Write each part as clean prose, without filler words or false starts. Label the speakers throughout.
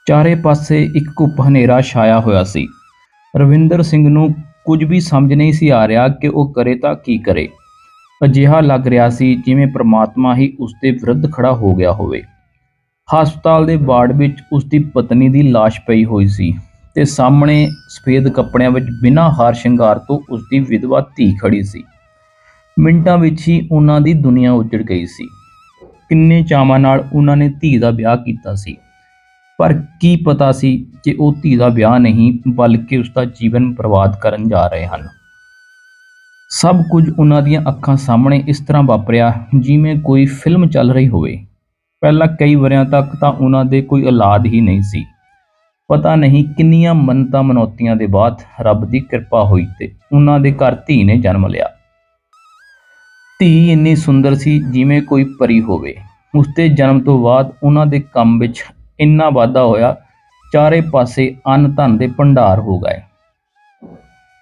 Speaker 1: ਚਾਰੇ ਪਾਸੇ ਇੱਕ ਘੁੱਪ ਹਨੇਰਾ ਛਾਇਆ ਹੋਇਆ ਸੀ। ਰਵਿੰਦਰ ਸਿੰਘ ਨੂੰ ਕੁਝ ਵੀ ਸਮਝ ਨਹੀਂ ਸੀ ਆ ਰਿਹਾ ਕਿ ਉਹ ਕਰੇ ਤਾਂ ਕੀ ਕਰੇ। ਅਜਿਹਾ ਲੱਗ ਰਿਹਾ ਸੀ ਜਿਵੇਂ ਪ੍ਰਮਾਤਮਾ ਹੀ ਉਸ ਦੇ ਵਿਰੁੱਧ ਖੜਾ ਹੋ ਗਿਆ ਹੋਵੇ। ਹਸਪਤਾਲ ਦੇ ਵਾਰਡ ਵਿੱਚ ਉਸ ਦੀ ਪਤਨੀ ਦੀ ਲਾਸ਼ ਪਈ ਹੋਈ ਸੀ ਤੇ ਸਾਹਮਣੇ ਸਫੇਦ ਕੱਪੜਿਆਂ ਵਿੱਚ ਬਿਨਾਂ ਹਾਰ ਸ਼ਿੰਗਾਰ ਤੋਂ ਉਸ ਦੀ ਵਿਧਵਾ ਧੀ ਖੜੀ ਸੀ। ਮਿੰਟਾਂ ਵਿੱਚ ਹੀ ਉਹਨਾਂ ਦੀ ਦੁਨੀਆ ਉੱਜੜ ਗਈ ਸੀ। ਕਿੰਨੇ ਚਾਵਾਂ ਨਾਲ ਉਹਨਾਂ ਨੇ ਧੀ ਦਾ ਵਿਆਹ ਕੀਤਾ ਸੀ, ਪਰ ਕੀ ਪਤਾ ਸੀ ਕਿ ਉਹ ਧੀ ਦਾ ਵਿਆਹ ਨਹੀਂ ਬਲਕਿ ਉਸ ਦਾ ਜੀਵਨ ਬਰਬਾਦ ਕਰਨ ਜਾ ਰਹੇ ਹਨ। ਸਭ ਕੁਝ ਉਹਨਾਂ ਦੀਆਂ ਅੱਖਾਂ ਸਾਹਮਣੇ ਇਸ ਤਰ੍ਹਾਂ ਵਾਪਰਿਆ ਜਿਵੇਂ ਕੋਈ ਫਿਲਮ ਚੱਲ ਰਹੀ ਹੋਵੇ। ਪਹਿਲਾਂ ਕਈ ਵਰ੍ਹਿਆਂ ਤੱਕ ਤਾਂ ਉਹਨਾਂ ਦੇ ਕੋਈ ਔਲਾਦ ਹੀ ਨਹੀਂ ਸੀ। ਪਤਾ ਨਹੀਂ ਕਿੰਨੀਆਂ ਮੰਨਤਾਂ ਮਨੌਤੀਆਂ ਦੇ ਬਾਅਦ ਰੱਬ ਦੀ ਕਿਰਪਾ ਹੋਈ ਤੇ ਉਹਨਾਂ ਦੇ ਘਰ ਧੀ ਨੇ ਜਨਮ ਲਿਆ। ਧੀ ਇੰਨੀ ਸੁੰਦਰ ਸੀ ਜਿਵੇਂ ਕੋਈ ਪਰੀ ਹੋਵੇ। ਉਸ ਦੇ ਜਨਮ ਤੋਂ ਬਾਅਦ ਉਹਨਾਂ ਦੇ ਕੰਮ ਵਿੱਚ ਇੰਨਾ ਵਾਧਾ ਹੋਇਆ, ਚਾਰੇ ਪਾਸੇ ਅੰਨ ਧਨ ਦੇ ਭੰਡਾਰ ਹੋ ਗਏ।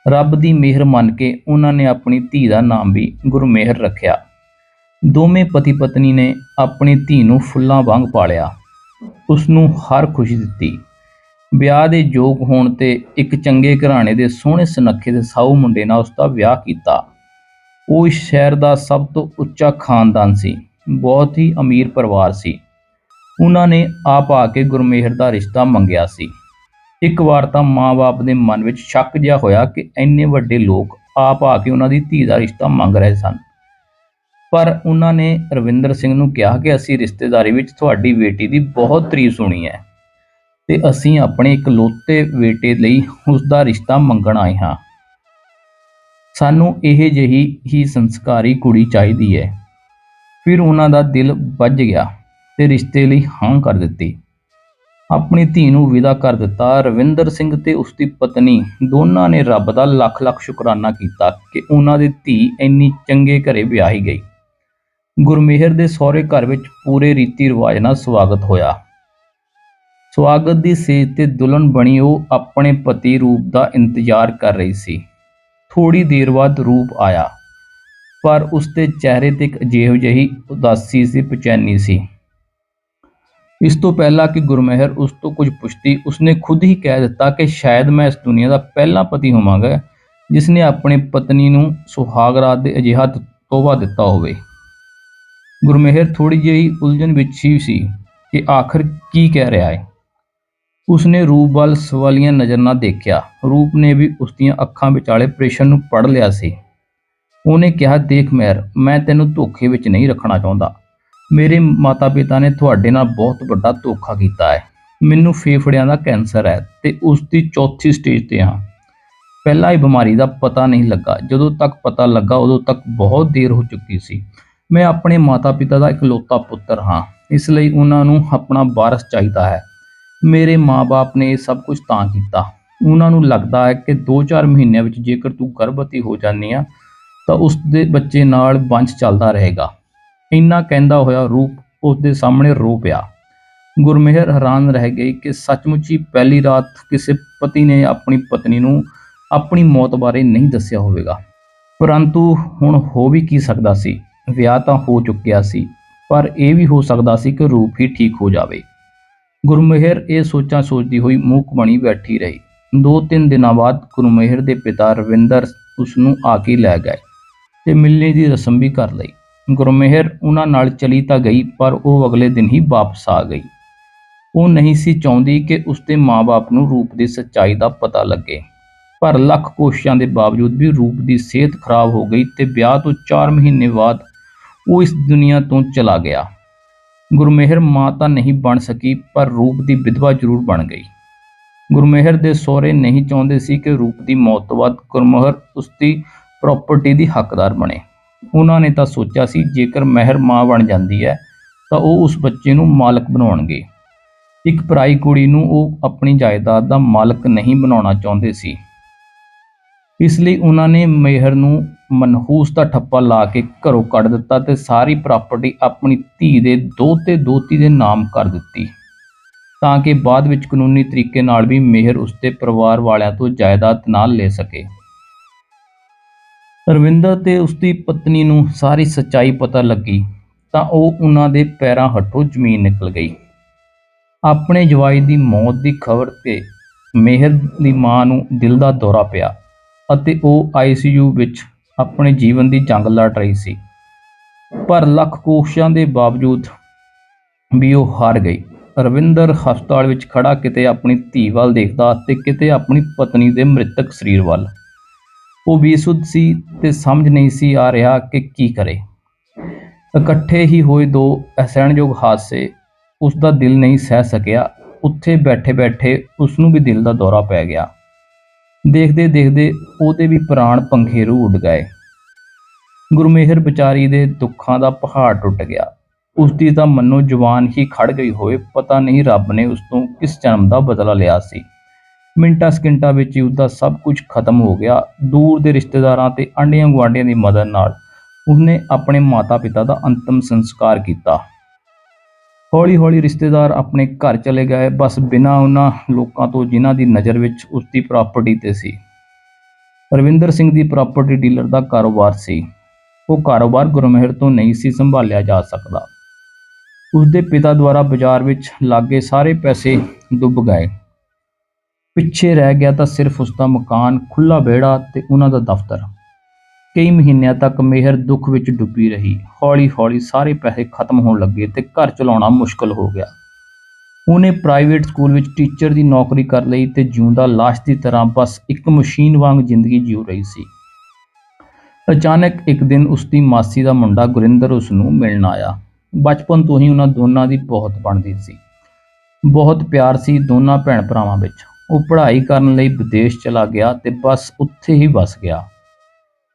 Speaker 1: ਰੱਬ ਦੀ ਮਿਹਰ ਮੰਨ ਕੇ ਉਹਨਾਂ ਨੇ ਆਪਣੀ ਧੀ ਦਾ ਨਾਮ ਵੀ ਗੁਰਮੇਹਰ ਰੱਖਿਆ। ਦੋਵੇਂ ਪਤੀ ਪਤਨੀ ਨੇ ਆਪਣੀ ਧੀ ਨੂੰ ਫੁੱਲਾਂ ਵਾਂਗ ਪਾਲਿਆ, ਉਸ ਨੂੰ ਹਰ ਖੁਸ਼ੀ ਦਿੱਤੀ। ਵਿਆਹ ਦੇ ਯੋਗ ਹੋਣ ਤੇ ਇੱਕ ਚੰਗੇ ਘਰਾਣੇ ਦੇ ਸੋਹਣੇ ਸੁਨੱਖੇ ਤੇ ਸਾਊ ਮੁੰਡੇ ਨਾਲ ਉਸ ਦਾ ਵਿਆਹ ਕੀਤਾ। ਉਹ ਇਸ ਸ਼ਹਿਰ ਦਾ ਸਭ ਤੋਂ ਉੱਚਾ ਖਾਨਦਾਨ ਸੀ, ਬਹੁਤ ਹੀ ਅਮੀਰ ਪਰਿਵਾਰ ਸੀ। ਉਹਨਾਂ ਨੇ ਆਪ ਆ ਕੇ ਗੁਰਮੇਹਰ ਦਾ ਰਿਸ਼ਤਾ ਮੰਗਿਆ ਸੀ। ਇੱਕ ਵਾਰ ਤਾਂ ਮਾਂ-ਬਾਪ ਦੇ ਮਨ ਵਿੱਚ ਸ਼ੱਕ ਜਿਹਾ ਹੋਇਆ ਕਿ ਇੰਨੇ ਵੱਡੇ ਲੋਕ ਆਪ ਆ ਕੇ ਉਹਨਾਂ ਦੀ ਧੀ ਦਾ ਰਿਸ਼ਤਾ ਮੰਗ ਰਹੇ ਸਨ, ਪਰ ਉਹਨਾਂ ਨੇ ਰਵਿੰਦਰ ਸਿੰਘ ਨੂੰ ਕਿਹਾ ਕਿ ਅਸੀਂ ਰਿਸ਼ਤੇਦਾਰੀ ਵਿੱਚ ਤੁਹਾਡੀ ਬੇਟੀ ਦੀ ਬਹੁਤ ਤਾਰੀਫ ਸੁਣੀ ਹੈ ਤੇ ਅਸੀਂ ਆਪਣੇ ਇਕਲੌਤੇ ਬੇਟੇ ਲਈ ਉਸ ਦਾ ਰਿਸ਼ਤਾ ਮੰਗਣ ਆਏ ਹਾਂ। ਸਾਨੂੰ ਇਹ ਜਿਹੀ ਹੀ ਸੰਸਕਾਰੀ ਕੁੜੀ ਚਾਹੀਦੀ ਹੈ। ਫਿਰ ਉਹਨਾਂ ਦਾ ਦਿਲ ਵੱਜ ਗਿਆ ਤੇ ਰਿਸ਼ਤੇ ਲਈ ਹਾਂ ਕਰ ਦਿੱਤੀ। ਆਪਣੀ ਧੀ ਨੂੰ ਵਿਦਾ ਕਰ ਦਿੱਤਾ। ਰਵਿੰਦਰ ਸਿੰਘ ਤੇ ਉਸ ਦੀ ਪਤਨੀ ਦੋਨਾਂ ਨੇ ਰੱਬ ਦਾ ਲੱਖ ਲੱਖ ਸ਼ੁਕਰਾਨਾ ਕੀਤਾ ਕਿ ਉਹਨਾਂ ਦੀ ਧੀ ਇੰਨੀ ਚੰਗੇ ਘਰੇ ਵਿਆਹੀ ਗਈ। ਗੁਰਮੇਹਰ ਦੇ ਸਹੁਰੇ ਘਰ ਵਿੱਚ ਪੂਰੇ ਰੀਤੀ ਰਿਵਾਜ ਨਾਲ ਸਵਾਗਤ ਹੋਇਆ। ਸਵਾਗਤ ਦੀ ਸੇਜ ਤੇ ਦੁਲਹਨ ਬਣੀ ਉਹ ਆਪਣੇ ਪਤੀ ਰੂਪ ਦਾ ਇੰਤਜ਼ਾਰ ਕਰ ਰਹੀ ਸੀ। ਥੋੜੀ ਦੇਰ ਬਾਅਦ ਰੂਪ ਆਇਆ, ਪਰ ਉਸ ਦੇ ਚਿਹਰੇ ਤੇ ਇੱਕ ਅਜੀਬ ਜਿਹੀ ਉਦਾਸੀ ਸੀ, ਬੇਚੈਨੀ ਸੀ। ਇਸ ਤੋਂ ਪਹਿਲਾਂ ਕਿ ਗੁਰਮੇਹਰ ਉਸ ਤੋਂ ਕੁਝ ਪੁੱਛਦੀ, ਉਸਨੇ ਖੁਦ ਹੀ ਕਹਿ ਦਿੱਤਾ ਕਿ ਸ਼ਾਇਦ ਮੈਂ ਇਸ ਦੁਨੀਆ ਦਾ ਪਹਿਲਾ ਪਤੀ ਹੋਵਾਂਗਾ ਜਿਸ ਨੇ ਆਪਣੀ ਪਤਨੀ ਨੂੰ ਸੁਹਾਗ ਰਾਤ ਦੇ ਅਜਿਹਾ ਤੋਹਫਾ ਦਿੱਤਾ ਹੋਵੇ। ਗੁਰਮੇਹਰ ਥੋੜੀ ਜਿਹੀ ਉਲਝਣ ਵਿੱਚ ਹੀ ਸੀ ਕਿ ਆਖਰ ਕੀ ਕਹਿ ਰਿਹਾ ਹੈ। ਉਸਨੇ ਰੂਪ ਵੱਲ ਸਵਾਲੀਆ ਨਜ਼ਰ ਨਾਲ ਦੇਖਿਆ। ਰੂਪ ਨੇ ਵੀ ਉਸ ਦੀਆਂ ਅੱਖਾਂ ਵਿਚਾਲੇ ਪ੍ਰੇਸ਼ਨ ਨੂੰ ਪੜ੍ਹ ਲਿਆ ਸੀ। ਉਹਨੇ ਕਿਹਾ, ਦੇਖ ਮੇਹਰ, ਮੈਂ ਤੈਨੂੰ ਧੋਖੇ ਵਿੱਚ ਨਹੀਂ ਰੱਖਣਾ ਚਾਹੁੰਦਾ। ਮੇਰੇ ਮਾਤਾ ਪਿਤਾ ਨੇ ਤੁਹਾਡੇ ਨਾਲ ਬਹੁਤ ਵੱਡਾ ਧੋਖਾ ਕੀਤਾ ਹੈ। ਮੈਨੂੰ ਫੇਫੜਿਆਂ ਦਾ ਕੈਂਸਰ ਹੈ ਤੇ ਉਸ ਦੀ ਚੌਥੀ ਸਟੇਜ ਤੇ ਹਾਂ। ਪਹਿਲਾਂ ਇਹ ਬਿਮਾਰੀ ਦਾ ਪਤਾ ਨਹੀਂ ਲੱਗਾ। ਜਦੋਂ ਤੱਕ ਪਤਾ ਲੱਗਾ ਉਦੋਂ ਤੱਕ ਬਹੁਤ ਦੇਰ ਹੋ ਚੁੱਕੀ ਸੀ। ਮੈਂ ਆਪਣੇ ਮਾਤਾ ਪਿਤਾ ਦਾ ਇਕਲੌਤਾ ਪੁੱਤਰ ਹਾਂ, ਇਸ ਲਈ ਉਹਨਾਂ ਨੂੰ ਆਪਣਾ ਵਾਰਸ ਚਾਹੀਦਾ ਹੈ। ਮੇਰੇ ਮਾਂ-ਬਾਪ ਨੇ ਇਹ ਸਭ ਕੁਝ ਤਾਂ ਕੀਤਾ। ਉਹਨਾਂ ਨੂੰ ਲੱਗਦਾ ਹੈ ਕਿ 2-4 ਮਹੀਨਿਆਂ ਵਿੱਚ ਜੇਕਰ ਤੂੰ ਗਰਭਵਤੀ ਹੋ ਜਾਂਦੀ ਆ ਤਾਂ ਉਸ ਦੇ ਬੱਚੇ ਨਾਲ ਵੰਸ਼ ਚੱਲਦਾ ਰਹੇਗਾ। ਇੰਨਾ ਕਹਿੰਦਾ ਹੋਇਆ ਰੂਪ ਉਸ ਦੇ ਸਾਹਮਣੇ ਰੋ ਪਿਆ। ਗੁਰਮੇਹਰ ਹੈਰਾਨ ਰਹਿ ਗਈ ਕਿ ਸੱਚਮੁੱਚ ਹੀ ਪਹਿਲੀ ਰਾਤ ਕਿਸੇ ਪਤੀ ਨੇ ਆਪਣੀ ਪਤਨੀ ਨੂੰ ਆਪਣੀ ਮੌਤ ਬਾਰੇ ਨਹੀਂ ਦੱਸਿਆ ਹੋਵੇਗਾ। ਪਰੰਤੂ ਹੁਣ ਹੋ ਵੀ ਕੀ ਸਕਦਾ ਸੀ। ਵਿਆਹ ਤਾਂ ਹੋ ਚੁੱਕਿਆ ਸੀ, ਪਰ ਇਹ ਵੀ ਹੋ ਸਕਦਾ ਸੀ ਕਿ ਰੂਪ ਹੀ ਠੀਕ ਹੋ ਜਾਵੇ। ਗੁਰਮੇਹਰ ਇਹ ਸੋਚਾਂ ਸੋਚਦੀ ਹੋਈ ਮੂਕ ਬਣੀ ਬੈਠੀ ਰਹੀ। 2-3 ਦਿਨਾਂ ਬਾਅਦ ਗੁਰਮੇਹਰ ਦੇ ਪਿਤਾ ਰਵਿੰਦਰ ਉਸ ਨੂੰ ਆ ਕੇ ਲੈ ਗਏ ਤੇ ਮਿਲਣੀ ਦੀ ਰਸਮ ਵੀ ਕਰ ਲਈ। ਗੁਰਮੇਹਰ ਉਹਨਾਂ ਨਾਲ ਚਲੀ ਤਾਂ ਗਈ, ਪਰ ਉਹ ਅਗਲੇ ਦਿਨ ਹੀ ਵਾਪਸ ਆ ਗਈ। ਉਹ ਨਹੀਂ ਸੀ ਚਾਹੁੰਦੀ ਕਿ ਉਸਦੇ ਮਾਂ-ਬਾਪ ਨੂੰ ਰੂਪ ਦੀ ਸੱਚਾਈ ਦਾ ਪਤਾ ਲੱਗੇ, ਪਰ ਲੱਖ ਕੋਸ਼ਿਸ਼ਾਂ ਦੇ ਬਾਵਜੂਦ ਵੀ ਰੂਪ ਦੀ ਸਿਹਤ ਖਰਾਬ ਹੋ ਗਈ ਤੇ ਵਿਆਹ ਤੋਂ 4 ਮਹੀਨੇ ਬਾਅਦ ਉਹ ਇਸ ਦੁਨੀਆ ਤੋਂ ਚਲਾ ਗਿਆ। ਗੁਰਮੇਹਰ ਮਾਂ ਤਾਂ ਨਹੀਂ ਬਣ ਸਕੀ, ਪਰ ਰੂਪ ਦੀ ਵਿਧਵਾ ਜ਼ਰੂਰ ਬਣ ਗਈ। ਗੁਰਮੇਹਰ ਦੇ ਸਹੁਰੇ ਨਹੀਂ ਚਾਹੁੰਦੇ ਸੀ ਕਿ ਰੂਪ ਦੀ ਮੌਤ ਤੋਂ ਬਾਅਦ ਗੁਰਮੇਹਰ ਉਸਦੀ ਪ੍ਰਾਪਰਟੀ ਦੀ ਹੱਕਦਾਰ ਬਣੇ। ਉਹਨਾਂ ਨੇ ਤਾਂ ਸੋਚਿਆ ਸੀ ਜੇਕਰ ਮੇਹਰ ਮਾਂ ਬਣ ਜਾਂਦੀ ਹੈ ਤਾਂ ਉਹ ਉਸ ਬੱਚੇ ਨੂੰ ਮਾਲਕ ਬਣਾਉਣਗੇ। ਇੱਕ ਪਰਾਈ ਕੁੜੀ ਨੂੰ ਉਹ ਆਪਣੀ ਜਾਇਦਾਦ ਦਾ ਮਾਲਕ ਨਹੀਂ ਬਣਾਉਣਾ ਚਾਹੁੰਦੇ ਸੀ। ਇਸ ਲਈ ਉਹਨਾਂ ਨੇ ਮੇਹਰ ਨੂੰ ਮਨਹੂਸ ਦਾ ਠੱਪਾ ਲਾ ਕੇ ਘਰੋਂ ਕੱਢ ਦਿੱਤਾ ਤੇ ਸਾਰੀ ਪ੍ਰਾਪਰਟੀ ਆਪਣੀ ਧੀ ਦੇ ਦੋਹਤੇ ਦੋਹਤੀ ਦੇ ਨਾਮ ਕਰ ਦਿੱਤੀ, ਤਾਂ ਕਿ ਬਾਅਦ ਵਿੱਚ ਕਾਨੂੰਨੀ ਤਰੀਕੇ ਨਾਲ ਵੀ ਮੇਹਰ ਉਸਦੇ ਪਰਿਵਾਰ ਵਾਲਿਆਂ ਤੋਂ ਜਾਇਦਾਦ ਨਾ ਲੈ ਸਕੇ। ਰਵਿੰਦਰ ਤੇ ਉਸਦੀ ਪਤਨੀ ਨੂੰ ਸਾਰੀ ਸੱਚਾਈ ਪਤਾ ਲੱਗੀ ਤਾਂ ਉਹ ਉਹਨਾਂ ਦੇ ਪੈਰਾਂ ਹੇਠੋਂ ਜ਼ਮੀਨ ਨਿਕਲ ਗਈ। ਆਪਣੇ ਜਵਾਈ ਦੀ ਮੌਤ ਦੀ ਖਬਰ 'ਤੇ ਮੇਹਰ ਦੀ ਮਾਂ ਨੂੰ ਦਿਲ ਦਾ ਦੌਰਾ ਪਿਆ ਅਤੇ ਉਹ ਆਈਸੀਯੂ ਵਿੱਚ ਆਪਣੇ ਜੀਵਨ ਦੀ ਜੰਗ ਲੜ ਰਹੀ ਸੀ। ਪਰ ਲੱਖ ਕੋਸ਼ਿਸ਼ਾਂ ਦੇ ਬਾਵਜੂਦ ਵੀ ਉਹ ਹਾਰ ਗਈ। ਰਵਿੰਦਰ ਹਸਪਤਾਲ ਵਿੱਚ ਖੜਾ ਕਿਤੇ ਆਪਣੀ ਧੀ ਵੱਲ ਦੇਖਦਾ ਅਤੇ ਕਿਤੇ ਆਪਣੀ ਪਤਨੀ ਦੇ ਮ੍ਰਿਤਕ ਸਰੀਰ ਵੱਲ। ਉਹ ਬੇਸੁੱਧ ਸੀ ਤੇ ਸਮਝ ਨਹੀਂ ਸੀ ਆ ਰਿਹਾ ਕਿ ਕੀ ਕਰੇ। ਇਕੱਠੇ ਹੀ ਹੋਏ ਦੋ ਅਸਹਿਣਯੋਗ ਹਾਦਸੇ ਉਸ ਦਾ ਦਿਲ ਨਹੀਂ ਸਹਿ ਸਕਿਆ। ਉੱਥੇ ਬੈਠੇ ਬੈਠੇ ਉਸ ਨੂੰ ਵੀ ਦਿਲ ਦਾ ਦੌਰਾ ਪੈ ਗਿਆ। ਦੇਖਦੇ ਦੇਖਦੇ ਉਹਦੇ ਵੀ ਪ੍ਰਾਣ ਪੰਖੇਰੂ ਉੱਡ ਗਏ। ਗੁਰਮੇਹਰ ਵਿਚਾਰੀ ਦੇ ਦੁੱਖਾਂ ਦਾ ਪਹਾੜ ਟੁੱਟ ਗਿਆ। ਉਸ ਦੀ ਤਾਂ ਮੰਨੋ ਜ਼ੁਬਾਨ ਹੀ ਖੜ ਗਈ ਹੋਵੇ। ਪਤਾ ਨਹੀਂ ਰੱਬ ਨੇ ਉਸ ਤੋਂ ਕਿਸ ਜਨਮ ਦਾ ਬਦਲਾ ਲਿਆ ਸੀ। ਮਿੰਟਾਂ ਸਕਿੰਟਾਂ ਵਿੱਚ ਹੀ ਉਸਦਾ ਸਭ ਕੁਝ ਖਤਮ ਹੋ ਗਿਆ। ਦੂਰ ਦੇ ਰਿਸ਼ਤੇਦਾਰਾਂ ਤੇ ਆਂਢੀਆਂ ਗੁਆਂਢੀਆਂ ਦੀ ਮਦਦ ਨਾਲ ਉਸਨੇ ਆਪਣੇ ਮਾਤਾ ਪਿਤਾ ਦਾ ਅੰਤਮ ਸੰਸਕਾਰ ਕੀਤਾ। ਹੌਲੀ ਹੌਲੀ ਰਿਸ਼ਤੇਦਾਰ ਆਪਣੇ ਘਰ ਚਲੇ ਗਏ, ਬਸ ਬਿਨਾਂ ਉਹਨਾਂ ਲੋਕਾਂ ਤੋਂ ਜਿਨ੍ਹਾਂ ਦੀ ਨਜ਼ਰ ਵਿੱਚ ਉਸਦੀ ਪ੍ਰਾਪਰਟੀ ਤੇ ਸੀ। ਰਵਿੰਦਰ ਸਿੰਘ ਦੀ ਪ੍ਰਾਪਰਟੀ ਡੀਲਰ ਦਾ ਕਾਰੋਬਾਰ ਸੀ। ਉਹ ਕਾਰੋਬਾਰ ਗੁਰਮੇਹਰ ਤੋਂ ਨਹੀਂ ਸੀ ਸੰਭਾਲਿਆ ਜਾ ਸਕਦਾ। ਉਸਦੇ ਪਿਤਾ ਦੁਆਰਾ ਬਾਜ਼ਾਰ ਵਿੱਚ ਲਾਗੇ ਸਾਰੇ ਪੈਸੇ ਡੁੱਬ ਗਏ। ਪਿੱਛੇ ਰਹਿ ਗਿਆ ਤਾਂ ਸਿਰਫ ਉਸਦਾ ਮਕਾਨ, ਖੁੱਲ੍ਹਾ ਵਿਹੜਾ ਤੇ ਉਹਨਾਂ ਦਾ ਦਫ਼ਤਰ। ਕਈ ਮਹੀਨਿਆਂ ਤੱਕ ਮੇਹਰ ਦੁੱਖ ਵਿੱਚ ਡੁੱਬੀ ਰਹੀ। ਹੌਲੀ ਹੌਲੀ ਸਾਰੇ ਪੈਸੇ ਖਤਮ ਹੋਣ ਲੱਗੇ ਤੇ ਘਰ ਚਲਾਉਣਾ ਮੁਸ਼ਕਲ ਹੋ ਗਿਆ। ਉਹਨੇ ਪ੍ਰਾਈਵੇਟ ਸਕੂਲ ਵਿੱਚ ਟੀਚਰ ਦੀ ਨੌਕਰੀ ਕਰ ਲਈ ਤੇ ਜਿਉਂਦਾ ਲਾਸ਼ ਦੀ ਤਰ੍ਹਾਂ ਬਸ ਇੱਕ ਮਸ਼ੀਨ ਵਾਂਗ ਜ਼ਿੰਦਗੀ ਜਿਉ ਰਹੀ ਸੀ। ਅਚਾਨਕ ਇੱਕ ਦਿਨ ਉਸਦੀ ਮਾਸੀ ਦਾ ਮੁੰਡਾ ਗੁਰਿੰਦਰ ਉਸ ਨੂੰ ਮਿਲਣ ਆਇਆ। ਬਚਪਨ ਤੋਂ ਹੀ ਉਹਨਾਂ ਦੋਨਾਂ ਦੀ ਬਹੁਤ ਬਣਦੀ ਸੀ। ਬਹੁਤ ਪਿਆਰ ਸੀ ਦੋਨਾਂ ਭੈਣ ਭਰਾਵਾਂ ਵਿੱਚ। ਉਹ ਪੜ੍ਹਾਈ ਕਰਨ ਲਈ ਵਿਦੇਸ਼ ਚਲਾ ਗਿਆ ਤੇ ਬਸ ਉੱਥੇ ਹੀ ਵਸ ਗਿਆ।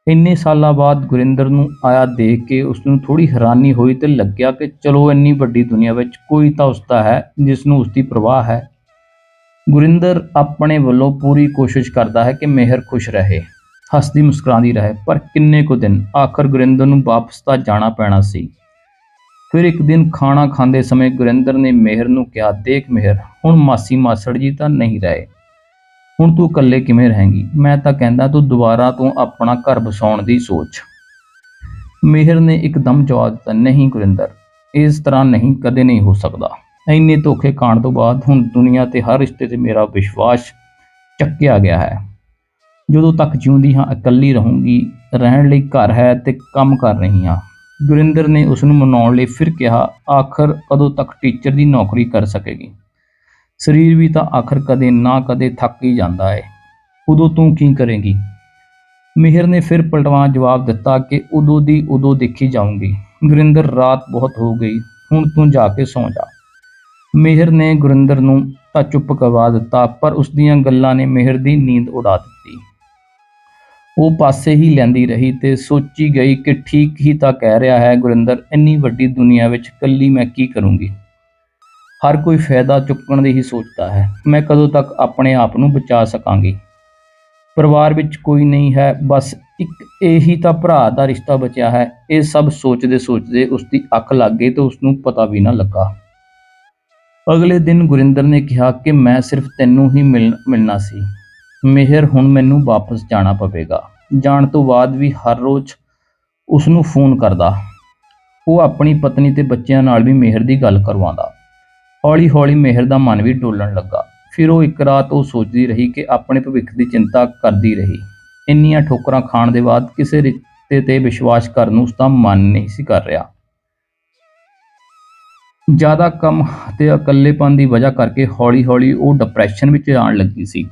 Speaker 1: ਇੰਨੇ ਸਾਲਾਂ ਬਾਅਦ ਗੁਰਿੰਦਰ ਨੂੰ ਆਇਆ ਦੇਖ ਕੇ ਉਸ ਨੂੰ ਥੋੜ੍ਹੀ ਹੈਰਾਨੀ ਹੋਈ ਤੇ ਲੱਗਿਆ ਕਿ ਚਲੋ ਇੰਨੀ ਵੱਡੀ ਦੁਨੀਆ ਵਿੱਚ ਕੋਈ ਤਾਂ ਉਸਦਾ ਹੈ ਜਿਸ ਨੂੰ ਉਸਦੀ ਪਰਵਾਹ ਹੈ। ਗੁਰਿੰਦਰ ਆਪਣੇ ਵੱਲੋਂ ਪੂਰੀ ਕੋਸ਼ਿਸ਼ ਕਰਦਾ ਹੈ ਕਿ ਮੇਹਰ ਖੁਸ਼ ਰਹੇ, ਹੱਸਦੀ ਮੁਸਕਰਾਉਂਦੀ ਰਹੇ। ਪਰ ਕਿੰਨੇ ਕੁ ਦਿਨ, ਆਖਰ ਗੁਰਿੰਦਰ ਨੂੰ ਵਾਪਸ ਤਾਂ ਜਾਣਾ ਪੈਣਾ ਸੀ। ਫਿਰ ਇੱਕ ਦਿਨ ਖਾਣਾ ਖਾਂਦੇ ਸਮੇਂ ਗੁਰਿੰਦਰ ਨੇ ਮੇਹਰ ਨੂੰ ਕਿਹਾ, ਦੇਖ ਮੇਹਰ, ਹੁਣ ਮਾਸੀ ਮਾਸੜ ਜੀ ਤਾਂ ਨਹੀਂ ਰਹੇ, ਹੁਣ ਤੂੰ ਇਕੱਲੇ ਕਿਵੇਂ ਰਹੇਂਗੀ? ਮੈਂ ਤਾਂ ਕਹਿੰਦਾ ਤੂੰ ਦੁਬਾਰਾ ਤੋਂ ਆਪਣਾ ਘਰ ਵਸਾਉਣ ਦੀ ਸੋਚ। ਮੇਹਰ ਨੇ ਇੱਕਦਮ ਜਵਾਬ ਦਿੱਤਾ, ਨਹੀਂ ਗੁਰਿੰਦਰ, ਇਸ ਤਰ੍ਹਾਂ ਨਹੀਂ, ਕਦੇ ਨਹੀਂ ਹੋ ਸਕਦਾ। ਇੰਨੇ ਧੋਖੇ ਖਾਣ ਤੋਂ ਬਾਅਦ ਹੁਣ ਦੁਨੀਆ ਤੇ ਹਰ ਰਿਸ਼ਤੇ ਤੇ ਮੇਰਾ ਵਿਸ਼ਵਾਸ ਚੱਕਿਆ ਗਿਆ ਹੈ। ਜਦੋਂ ਤੱਕ ਜਿਉਂਦੀ ਹਾਂ ਇਕੱਲੀ ਰਹੂੰਗੀ। ਰਹਿਣ ਲਈ ਘਰ ਹੈ ਤੇ ਕੰਮ ਕਰ ਰਹੀ ਹਾਂ। ਗੁਰਿੰਦਰ ਨੇ ਉਸ ਨੂੰ ਮਨਾਉਣ ਲਈ ਫਿਰ ਕਿਹਾ, ਆਖਰ ਕਦੋਂ ਤੱਕ ਟੀਚਰ ਦੀ ਨੌਕਰੀ ਕਰ ਸਕੇਗੀ? ਸਰੀਰ ਵੀ ਤਾਂ ਆਖਰ ਕਦੇ ਨਾ ਕਦੇ ਥੱਕ ਹੀ ਜਾਂਦਾ ਹੈ। ਉਦੋਂ ਤੂੰ ਕੀ ਕਰੇਂਗੀ? ਮੇਹਰ ਨੇ ਫਿਰ ਪਲਟਵਾਂ ਜਵਾਬ ਦਿੱਤਾ ਕਿ ਉਦੋਂ ਦੀ ਉਦੋਂ ਦੇਖੀ ਜਾਊਂਗੀ। ਗੁਰਿੰਦਰ, ਰਾਤ ਬਹੁਤ ਹੋ ਗਈ, ਹੁਣ ਤੂੰ ਜਾ ਕੇ ਸੌਂ ਜਾ। ਮੇਹਰ ਨੇ ਗੁਰਿੰਦਰ ਨੂੰ ਤਾਂ ਚੁੱਪ ਕਰਵਾ ਦਿੱਤਾ, ਪਰ ਉਸ ਦੀਆਂ ਗੱਲਾਂ ਨੇ ਮੇਹਰ ਦੀ ਨੀਂਦ ਉਡਾ ਦਿੱਤੀ। ਉਹ ਪਾਸੇ ਹੀ ਲੈਂਦੀ ਰਹੀ ਤੇ ਸੋਚੀ ਗਈ ਕਿ ਠੀਕ ਹੀ ਤਾਂ ਕਹਿ ਰਿਹਾ ਹੈ ਗੁਰਿੰਦਰ, ਇੰਨੀ ਵੱਡੀ ਦੁਨੀਆ ਵਿੱਚ ਇਕੱਲੀ ਮੈਂ ਕੀ ਕਰੂੰਗੀ? ਹਰ ਕੋਈ ਫਾਇਦਾ ਚੁੱਕਣ ਦੀ ਹੀ ਸੋਚਦਾ ਹੈ। ਮੈਂ ਕਦੋਂ ਤੱਕ ਆਪਣੇ ਆਪ ਨੂੰ ਬਚਾ ਸਕਾਂਗੀ? ਪਰਿਵਾਰ ਵਿੱਚ ਕੋਈ ਨਹੀਂ ਹੈ, ਬਸ ਇੱਕ ਇਹੀ ਤਾਂ ਭਰਾ ਦਾ ਰਿਸ਼ਤਾ ਬਚਿਆ ਹੈ। ਇਹ ਸਭ ਸੋਚਦੇ ਸੋਚਦੇ ਉਸਦੀ ਅੱਖ ਲੱਗ ਗਈ ਤੇ ਉਸਨੂੰ ਪਤਾ ਵੀ ਨਾ ਲੱਗਾ। ਅਗਲੇ ਦਿਨ ਗੁਰਿੰਦਰ ਨੇ ਕਿਹਾ ਕਿ ਮੈਂ ਸਿਰਫ ਤੈਨੂੰ ਹੀ ਮਿਲਣਾ ਸੀ ਮੇਹਰ, ਹੁਣ ਮੈਨੂੰ ਵਾਪਸ ਜਾਣਾ ਪਵੇਗਾ। ਜਾਣ ਤੋਂ ਬਾਅਦ ਵੀ ਹਰ ਰੋਜ਼ ਉਸ ਨੂੰ ਫੋਨ ਕਰਦਾ। ਉਹ ਆਪਣੀ ਪਤਨੀ ਤੇ ਬੱਚਿਆਂ ਨਾਲ ਵੀ ਮੇਹਰ ਦੀ ਗੱਲ ਕਰਵਾਉਂਦਾ। ਹੌਲੀ ਹੌਲੀ ਮੇਹਰ ਦਾ ਮਨ ਵੀ ਡੋਲਣ ਲੱਗਾ। ਫਿਰ ਉਹ ਇੱਕ ਰਾਤ ਉਹ ਸੋਚਦੀ ਰਹੀ ਕਿ ਆਪਣੇ ਭਵਿੱਖ ਦੀ ਚਿੰਤਾ ਕਰਦੀ ਰਹੀ। ਇੰਨੀਆਂ ਠੋਕਰਾਂ ਖਾਣ ਦੇ ਬਾਅਦ ਕਿਸੇ ਰਿਸ਼ਤੇ ਤੇ ਵਿਸ਼ਵਾਸ ਕਰਨ ਨੂੰ ਉਸਦਾ ਮਨ ਨਹੀਂ ਸੀ ਕਰ ਰਿਹਾ। ਜ਼ਿਆਦਾ ਕੰਮ ਅਤੇ ਇਕੱਲੇਪਨ ਦੀ ਵਜ੍ਹਾ ਕਰਕੇ ਹੌਲੀ ਹੌਲੀ ਉਹ ਡਿਪਰੈਸ਼ਨ ਵਿੱਚ ਆਉਣ ਲੱਗੀ ਸੀ,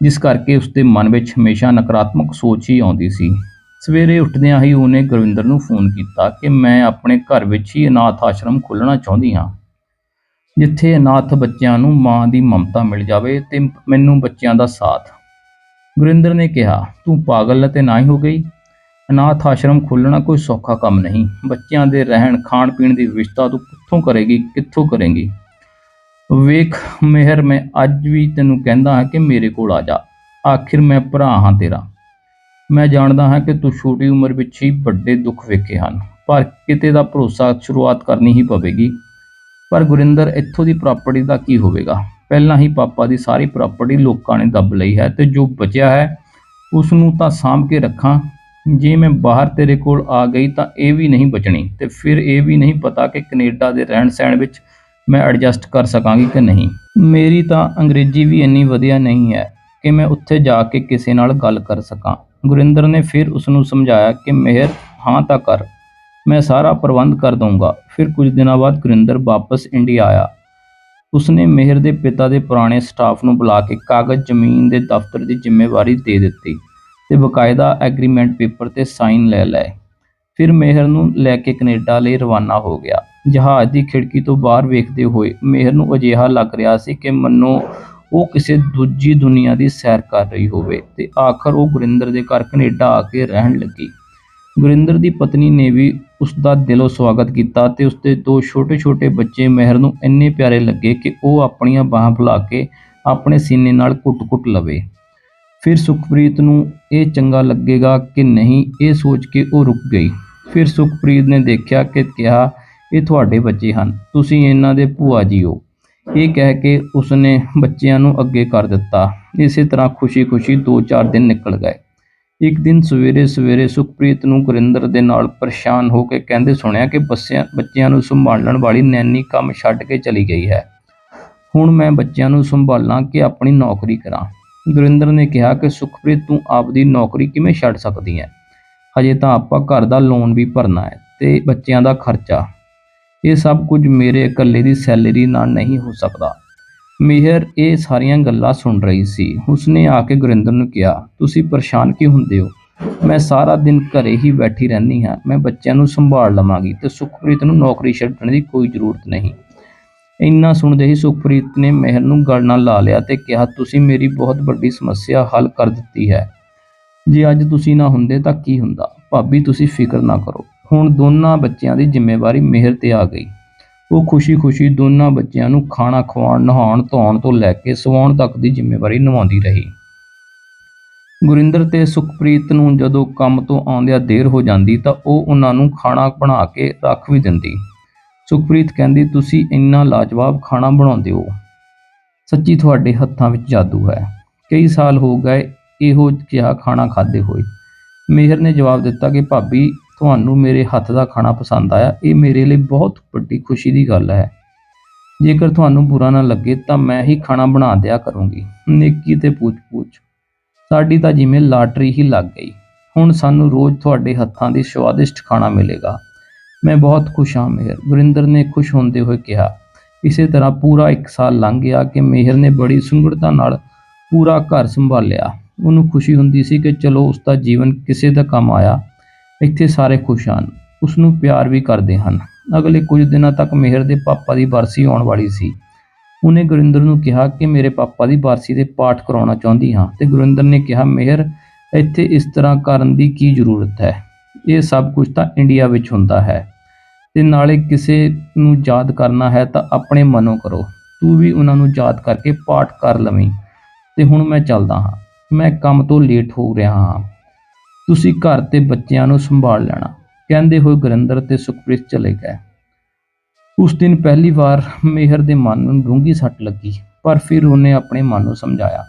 Speaker 1: ਜਿਸ ਕਰਕੇ ਉਸਦੇ ਮਨ ਵਿੱਚ ਹਮੇਸ਼ਾ ਨਕਾਰਾਤਮਕ ਸੋਚ ਹੀ ਆਉਂਦੀ ਸੀ। ਸਵੇਰੇ ਉੱਠਦਿਆਂ ਹੀ ਉਹਨੇ ਗੁਰਵਿੰਦਰ ਨੂੰ ਫੋਨ ਕੀਤਾ ਕਿ ਮੈਂ ਆਪਣੇ ਘਰ ਵਿੱਚ ਹੀ ਅਨਾਥ ਆਸ਼ਰਮ ਖੋਲ੍ਹਣਾ ਚਾਹੁੰਦੀ ਹਾਂ, ਜਿੱਥੇ ਅਨਾਥ ਬੱਚਿਆਂ ਨੂੰ ਮਾਂ ਦੀ ਮਮਤਾ ਮਿਲ ਜਾਵੇ ਤੇ ਮੈਨੂੰ ਬੱਚਿਆਂ ਦਾ ਸਾਥ। ਗੁਰਿੰਦਰ ਨੇ ਕਿਹਾ, ਤੂੰ ਪਾਗਲ ਅਤੇ ਨਾ ਹੀ ਹੋ ਗਈ? ਅਨਾਥ ਆਸ਼ਰਮ ਖੋਲ੍ਹਣਾ ਕੋਈ ਸੌਖਾ ਕੰਮ ਨਹੀਂ। ਬੱਚਿਆਂ ਦੇ ਰਹਿਣ ਖਾਣ ਪੀਣ ਦੀ ਵਿਵਸਥਾ ਤੂੰ ਕਿੱਥੋਂ ਕਰੇਗੀ, ਕਿੱਥੋਂ ਕਰੇਂਗੀ? ਵੇਖ ਮੇਹਰ, ਮੈਂ ਅੱਜ ਵੀ ਤੈਨੂੰ ਕਹਿੰਦਾ ਹਾਂ ਕਿ ਮੇਰੇ ਕੋਲ ਆ ਜਾ। ਆਖਿਰ ਮੈਂ ਭਰਾ ਹਾਂ ਤੇਰਾ। ਮੈਂ ਜਾਣਦਾ ਹਾਂ ਕਿ ਤੂੰ ਛੋਟੀ ਉਮਰ ਵਿੱਚ ਹੀ ਵੱਡੇ ਦੁੱਖ ਵੇਖੇ ਹਨ, ਪਰ ਕਿਤੇ ਦਾ ਭਰੋਸਾ ਸ਼ੁਰੂਆਤ ਕਰਨੀ ਹੀ ਪਵੇਗੀ। ਪਰ ਗੁਰਿੰਦਰ, ਇੱਥੋਂ ਦੀ ਪ੍ਰਾਪਰਟੀ ਦਾ ਕੀ ਹੋਵੇਗਾ? ਪਹਿਲਾਂ ਹੀ ਪਾਪਾ ਦੀ ਸਾਰੀ ਪ੍ਰਾਪਰਟੀ ਲੋਕਾਂ ਨੇ ਦੱਬ ਲਈ ਹੈ ਤੇ ਜੋ ਬਚਿਆ ਹੈ ਉਸ ਨੂੰ ਤਾਂ ਸਾਂਭ ਕੇ ਰੱਖਾਂ। ਜੇ ਮੈਂ ਬਾਹਰ ਤੇਰੇ ਕੋਲ ਆ ਗਈ ਤਾਂ ਇਹ ਵੀ ਨਹੀਂ ਬਚਣੀ, ਤੇ ਫਿਰ ਇਹ ਵੀ ਨਹੀਂ ਪਤਾ ਕਿ ਕੈਨੇਡਾ ਦੇ ਰਹਿਣ ਸਹਿਣ ਵਿੱਚ ਮੈਂ ਐਡਜਸਟ ਕਰ ਸਕਾਂਗੀ ਕਿ ਨਹੀਂ। ਮੇਰੀ ਤਾਂ ਅੰਗਰੇਜ਼ੀ ਵੀ ਇੰਨੀ ਵਧੀਆ ਨਹੀਂ ਹੈ ਕਿ ਮੈਂ ਉੱਥੇ ਜਾ ਕੇ ਕਿਸੇ ਨਾਲ ਗੱਲ ਕਰ ਸਕਾਂ। ਗੁਰਿੰਦਰ ਨੇ ਫਿਰ ਉਸ ਨੂੰ ਸਮਝਾਇਆ ਕਿ ਮਿਹਰ, ਹਾਂ ਤਾਂ ਕਰ, ਮੈਂ ਸਾਰਾ ਪ੍ਰਬੰਧ ਕਰ ਦਊਂਗਾ। ਫਿਰ ਕੁਝ ਦਿਨਾਂ ਬਾਅਦ ਗੁਰਿੰਦਰ ਵਾਪਸ ਇੰਡੀਆ ਆਇਆ। ਉਸਨੇ ਮਿਹਰ ਦੇ ਪਿਤਾ ਦੇ ਪੁਰਾਣੇ ਸਟਾਫ ਨੂੰ ਬੁਲਾ ਕੇ ਕਾਗਜ਼ ਜ਼ਮੀਨ ਦੇ ਦਫ਼ਤਰ ਦੀ ਜ਼ਿੰਮੇਵਾਰੀ ਦੇ ਦਿੱਤੀ ਤੇ ਬਕਾਇਦਾ ਐਗਰੀਮੈਂਟ ਪੇਪਰ ਤੇ ਸਾਈਨ ਲੈ ਲਏ। ਫਿਰ ਮਿਹਰ ਨੂੰ ਲੈ ਕੇ ਕੈਨੇਡਾ ਲਈ ਰਵਾਨਾ ਹੋ ਗਿਆ। ਜਹਾਜ਼ ਦੀ ਖਿੜਕੀ ਤੋਂ ਬਾਹਰ ਵੇਖਦੇ ਹੋਏ ਮਿਹਰ ਨੂੰ ਅਜਿਹਾ ਲੱਗ ਰਿਹਾ ਸੀ ਕਿ ਮੰਨੋ ਉਹ ਕਿਸੇ ਦੂਜੀ ਦੁਨੀਆ ਦੀ ਸੈਰ ਕਰ ਰਹੀ ਹੋਵੇ ਤੇ ਆਖਰ ਉਹ ਗੁਰਿੰਦਰ ਦੇ ਘਰ ਕੈਨੇਡਾ ਆ ਕੇ ਰਹਿਣ ਲੱਗੀ। ਗੁਰਿੰਦਰ ਦੀ ਪਤਨੀ ਨੇ ਵੀ ਉਸ ਦਾ ਦਿਲੋਂ ਸਵਾਗਤ ਕੀਤਾ ਤੇ ਉਸਦੇ ਦੋ ਛੋਟੇ-ਛੋਟੇ ਬੱਚੇ ਮਿਹਰ ਨੂੰ ਇੰਨੇ ਪਿਆਰੇ ਲੱਗੇ ਕਿ ਉਹ ਆਪਣੀਆਂ ਬਾਹਾਂ ਫੈਲਾ ਕੇ ਆਪਣੇ ਸੀਨੇ ਨਾਲ ਘੁੱਟ-ਘੁੱਟ ਲਵੇ। ਫਿਰ ਸੁਖਪ੍ਰੀਤ ਨੂੰ ਇਹ ਚੰਗਾ ਲੱਗੇਗਾ ਕਿ ਨਹੀਂ, ਇਹ ਸੋਚ ਕੇ ਉਹ ਰੁਕ ਗਈ। ਫਿਰ ਸੁਖਪ੍ਰੀਤ ਨੇ ਦੇਖਿਆ ਕਿ ਕਿਹਾ, ਇਹ ਤੁਹਾਡੇ ਬੱਚੇ ਹਨ, ਤੁਸੀਂ ਇਹਨਾਂ ਦੇ ਭੂਆ ਜੀ ਹੋ। ਇਹ ਕਹਿ ਕੇ ਉਸਨੇ ਬੱਚਿਆਂ ਨੂੰ ਅੱਗੇ ਕਰ ਦਿੱਤਾ। ਇਸੇ ਤਰ੍ਹਾਂ ਖੁਸ਼ੀ-ਖੁਸ਼ੀ 2-4 ਦਿਨ ਨਿਕਲ ਗਏ। ਇੱਕ ਦਿਨ ਸਵੇਰੇ-ਸਵੇਰੇ ਸੁਖਪ੍ਰੀਤ ਨੂੰ ਗੁਰਿੰਦਰ ਦੇ ਨਾਲ ਪਰੇਸ਼ਾਨ ਹੋ ਕੇ ਕਹਿੰਦੇ ਸੁਣਿਆ ਕਿ ਬੱਚਿਆਂ ਨੂੰ ਸੰਭਾਲਣ ਵਾਲੀ ਨੈਨੀ ਕੰਮ ਛੱਡ ਕੇ ਚਲੀ ਗਈ ਹੈ। ਹੁਣ ਮੈਂ ਬੱਚਿਆਂ ਨੂੰ ਸੰਭਾਲਾਂ ਕਿ ਆਪਣੀ ਨੌਕਰੀ ਕਰਾਂ। ਗੁਰਿੰਦਰ ਨੇ ਕਿਹਾ ਕਿ ਸੁਖਪ੍ਰੀਤ, ਤੂੰ ਆਪਦੀ ਨੌਕਰੀ ਕਿਵੇਂ ਛੱਡ ਸਕਦੀ ਹੈ? ਹਜੇ ਤਾਂ ਆਪਾਂ ਘਰ ਦਾ ਲੋਨ ਵੀ ਭਰਨਾ ਹੈ ਤੇ ਬੱਚਿਆਂ ਦਾ ਖਰਚਾ। ਇਹ ਸਭ ਕੁਝ ਮੇਰੇ ਇਕੱਲੇ ਦੀ ਸੈਲਰੀ ਨਾਲ ਨਹੀਂ ਹੋ ਸਕਦਾ। ਮਿਹਰ ਇਹ ਸਾਰੀਆਂ ਗੱਲਾਂ ਸੁਣ ਰਹੀ ਸੀ। ਉਸਨੇ ਆ ਕੇ ਗੁਰਿੰਦਰ ਨੂੰ ਕਿਹਾ, ਤੁਸੀਂ ਪਰੇਸ਼ਾਨ ਕਿਉਂ ਹੁੰਦੇ ਹੋ? ਮੈਂ ਸਾਰਾ ਦਿਨ ਘਰੇ ਹੀ ਬੈਠੀ ਰਹਿੰਦੀ ਹਾਂ। ਮੈਂ ਬੱਚਿਆਂ ਨੂੰ ਸੰਭਾਲ ਲਵਾਂਗੀ ਤੇ ਸੁਖਪ੍ਰੀਤ ਨੂੰ ਨੌਕਰੀ ਛੱਡਣ ਦੀ ਕੋਈ ਜ਼ਰੂਰਤ ਨਹੀਂ। ਇੰਨਾ ਸੁਣਦੇ ਹੀ ਸੁਖਪ੍ਰੀਤ ਨੇ ਮਿਹਰ ਨੂੰ ਗਲ ਨਾਲ ਲਾ ਲਿਆ ਤੇ ਕਿਹਾ, ਤੁਸੀਂ ਮੇਰੀ ਬਹੁਤ ਵੱਡੀ ਸਮੱਸਿਆ ਹੱਲ ਕਰ ਦਿੱਤੀ ਹੈ। ਜੇ ਅੱਜ ਤੁਸੀਂ ਨਾ ਹੁੰਦੇ ਤਾਂ ਕੀ ਹੁੰਦਾ? ਭਾਬੀ, ਤੁਸੀਂ ਫਿਕਰ ਨਾ ਕਰੋ। ਹੁਣ ਦੋਨਾਂ ਬੱਚਿਆਂ ਦੀ ਜ਼ਿੰਮੇਵਾਰੀ ਮਿਹਰ ਤੇ ਆ ਗਈ। ਉਹ ਖੁਸ਼ੀ-ਖੁਸ਼ੀ ਦੋਨਾਂ ਬੱਚਿਆਂ ਨੂੰ ਖਾਣਾ ਖਵਾਉਣ, ਨਹਾਉਣ ਧੋਣ ਤੋਂ ਲੈ ਕੇ ਸਵਾਉਣ ਤੱਕ ਦੀ ਜ਼ਿੰਮੇਵਾਰੀ ਨਿਭਾਉਂਦੀ ਰਹੀ। ਗੁਰਿੰਦਰ ਤੇ ਸੁਖਪ੍ਰੀਤ ਨੂੰ ਜਦੋਂ ਕੰਮ ਤੋਂ ਆਉਂਦਿਆਂ ਦੇਰ ਹੋ ਜਾਂਦੀ ਤਾਂ ਉਹ ਉਹਨਾਂ ਨੂੰ ਖਾਣਾ ਬਣਾ ਕੇ ਰੱਖ ਵੀ ਦਿੰਦੀ। ਸੁਖਪ੍ਰੀਤ ਕਹਿੰਦੀ, ਤੁਸੀਂ ਇੰਨਾ ਲਾਜਵਾਬ ਖਾਣਾ ਬਣਾਉਂਦੇ ਹੋ, ਸੱਚੀ ਤੁਹਾਡੇ ਹੱਥਾਂ ਵਿੱਚ ਜਾਦੂ ਹੈ। ਕਈ ਸਾਲ ਹੋ ਗਏ ਇਹੋ ਜਿਹਾ ਖਾਣਾ ਖਾਧੇ ਹੋਏ। ਮਿਹਰ ਨੇ ਜਵਾਬ ਦਿੱਤਾ ਕਿ ਭਾਬੀ, ਤੁਹਾਨੂੰ ਮੇਰੇ ਹੱਥ ਦਾ ਖਾਣਾ ਪਸੰਦ ਆਇਆ, ਇਹ ਮੇਰੇ ਲਈ ਬਹੁਤ ਵੱਡੀ ਖੁਸ਼ੀ ਦੀ ਗੱਲ ਹੈ। ਜੇਕਰ ਤੁਹਾਨੂੰ ਬੁਰਾ ਨਾ ਲੱਗੇ ਤਾਂ ਮੈਂ ਹੀ ਖਾਣਾ ਬਣਾ ਦਿਆ ਕਰੂੰਗੀ। ਨੇਕੀ ਤੇ ਪੂਛ-ਪੂਛ, ਸਾਡੀ ਤਾਂ ਜਿਵੇਂ ਲਾਟਰੀ ਹੀ ਲੱਗ ਗਈ। ਹੁਣ ਸਾਨੂੰ ਰੋਜ਼ ਤੁਹਾਡੇ ਹੱਥਾਂ ਦੀ ਸਵਾਦਿਸ਼ਟ ਖਾਣਾ ਮਿਲੇਗਾ। ਮੈਂ ਬਹੁਤ ਖੁਸ਼ ਹਾਂ ਮਿਹਰ, ਗੁਰਿੰਦਰ ਨੇ ਖੁਸ਼ ਹੁੰਦੇ ਹੋਏ ਕਿਹਾ। ਇਸੇ ਤਰ੍ਹਾਂ ਪੂਰਾ 1 ਸਾਲ ਲੰਘ ਗਿਆ ਕਿ ਮਿਹਰ ਨੇ ਬੜੀ ਸੁੰਗੜਤਾ ਨਾਲ ਪੂਰਾ ਘਰ ਸੰਭਾਲਿਆ। ਉਹਨੂੰ ਖੁਸ਼ੀ ਹੁੰਦੀ ਸੀ ਕਿ ਚਲੋ ਉਸਦਾ ਜੀਵਨ ਕਿਸੇ ਦਾ ਕੰਮ ਆਇਆ। ਇੱਥੇ ਸਾਰੇ ਖੁਸ਼ ਹਨ, ਉਸਨੂੰ ਪਿਆਰ ਵੀ ਕਰਦੇ ਹਨ। ਅਗਲੇ ਕੁਝ ਦਿਨਾਂ ਤੱਕ ਮਿਹਰ ਦੇ ਪਾਪਾ ਦੀ ਬਰਸੀ ਆਉਣ ਵਾਲੀ ਸੀ। ਉਹਨੇ ਗੁਰਿੰਦਰ ਨੂੰ ਕਿਹਾ ਕਿ ਮੇਰੇ ਪਾਪਾ ਦੀ ਬਰਸੀ ਦੇ ਪਾਠ ਕਰਾਉਣਾ ਚਾਹੁੰਦੀ ਹਾਂ ਤੇ ਗੁਰਿੰਦਰ ਨੇ ਕਿਹਾ, ਮਿਹਰ, ਇੱਥੇ ਇਸ ਤਰ੍ਹਾਂ ਕਰਨ ਦੀ ਕੀ ਜ਼ਰੂਰਤ ਹੈ? ਇਹ ਸਭ ਕੁਝ ਤਾਂ ਇੰਡੀਆ ਵਿੱਚ ਹੁੰਦਾ ਹੈ ਤੇ ਨਾਲੇ ਕਿਸੇ ਨੂੰ ਯਾਦ ਕਰਨਾ ਹੈ ਤਾਂ ਆਪਣੇ ਮਨੋਂ ਕਰੋ। ਤੂੰ ਵੀ ਉਹਨਾਂ ਨੂੰ ਯਾਦ ਕਰਕੇ ਪਾਠ ਕਰ ਲਵੀਂ। ਤੇ ਹੁਣ ਮੈਂ ਚੱਲਦਾ ਹਾਂ, ਮੈਂ ਕੰਮ ਤੋਂ ਲੇਟ ਹੋ ਰਿਹਾ ਹਾਂ। ਤੁਸੀਂ ਘਰ ਤੇ ਬੱਚਿਆਂ ਨੂੰ ਸੰਭਾਲ ਲੈਣਾ। ਕਹਿੰਦੇ ਹੋਏ ਗੁਰਿੰਦਰ ਤੇ ਸੁਖਪ੍ਰੀਤ ਚਲੇ ਗਏ। ਉਸ ਦਿਨ ਪਹਿਲੀ ਵਾਰ ਮਿਹਰ ਦੇ ਮਨ ਨੂੰ ਡੂੰਘੀ ਸੱਟ ਲੱਗੀ, ਪਰ ਫਿਰ ਉਹਨੇ ਆਪਣੇ ਮਨ ਨੂੰ ਸਮਝਾਇਆ,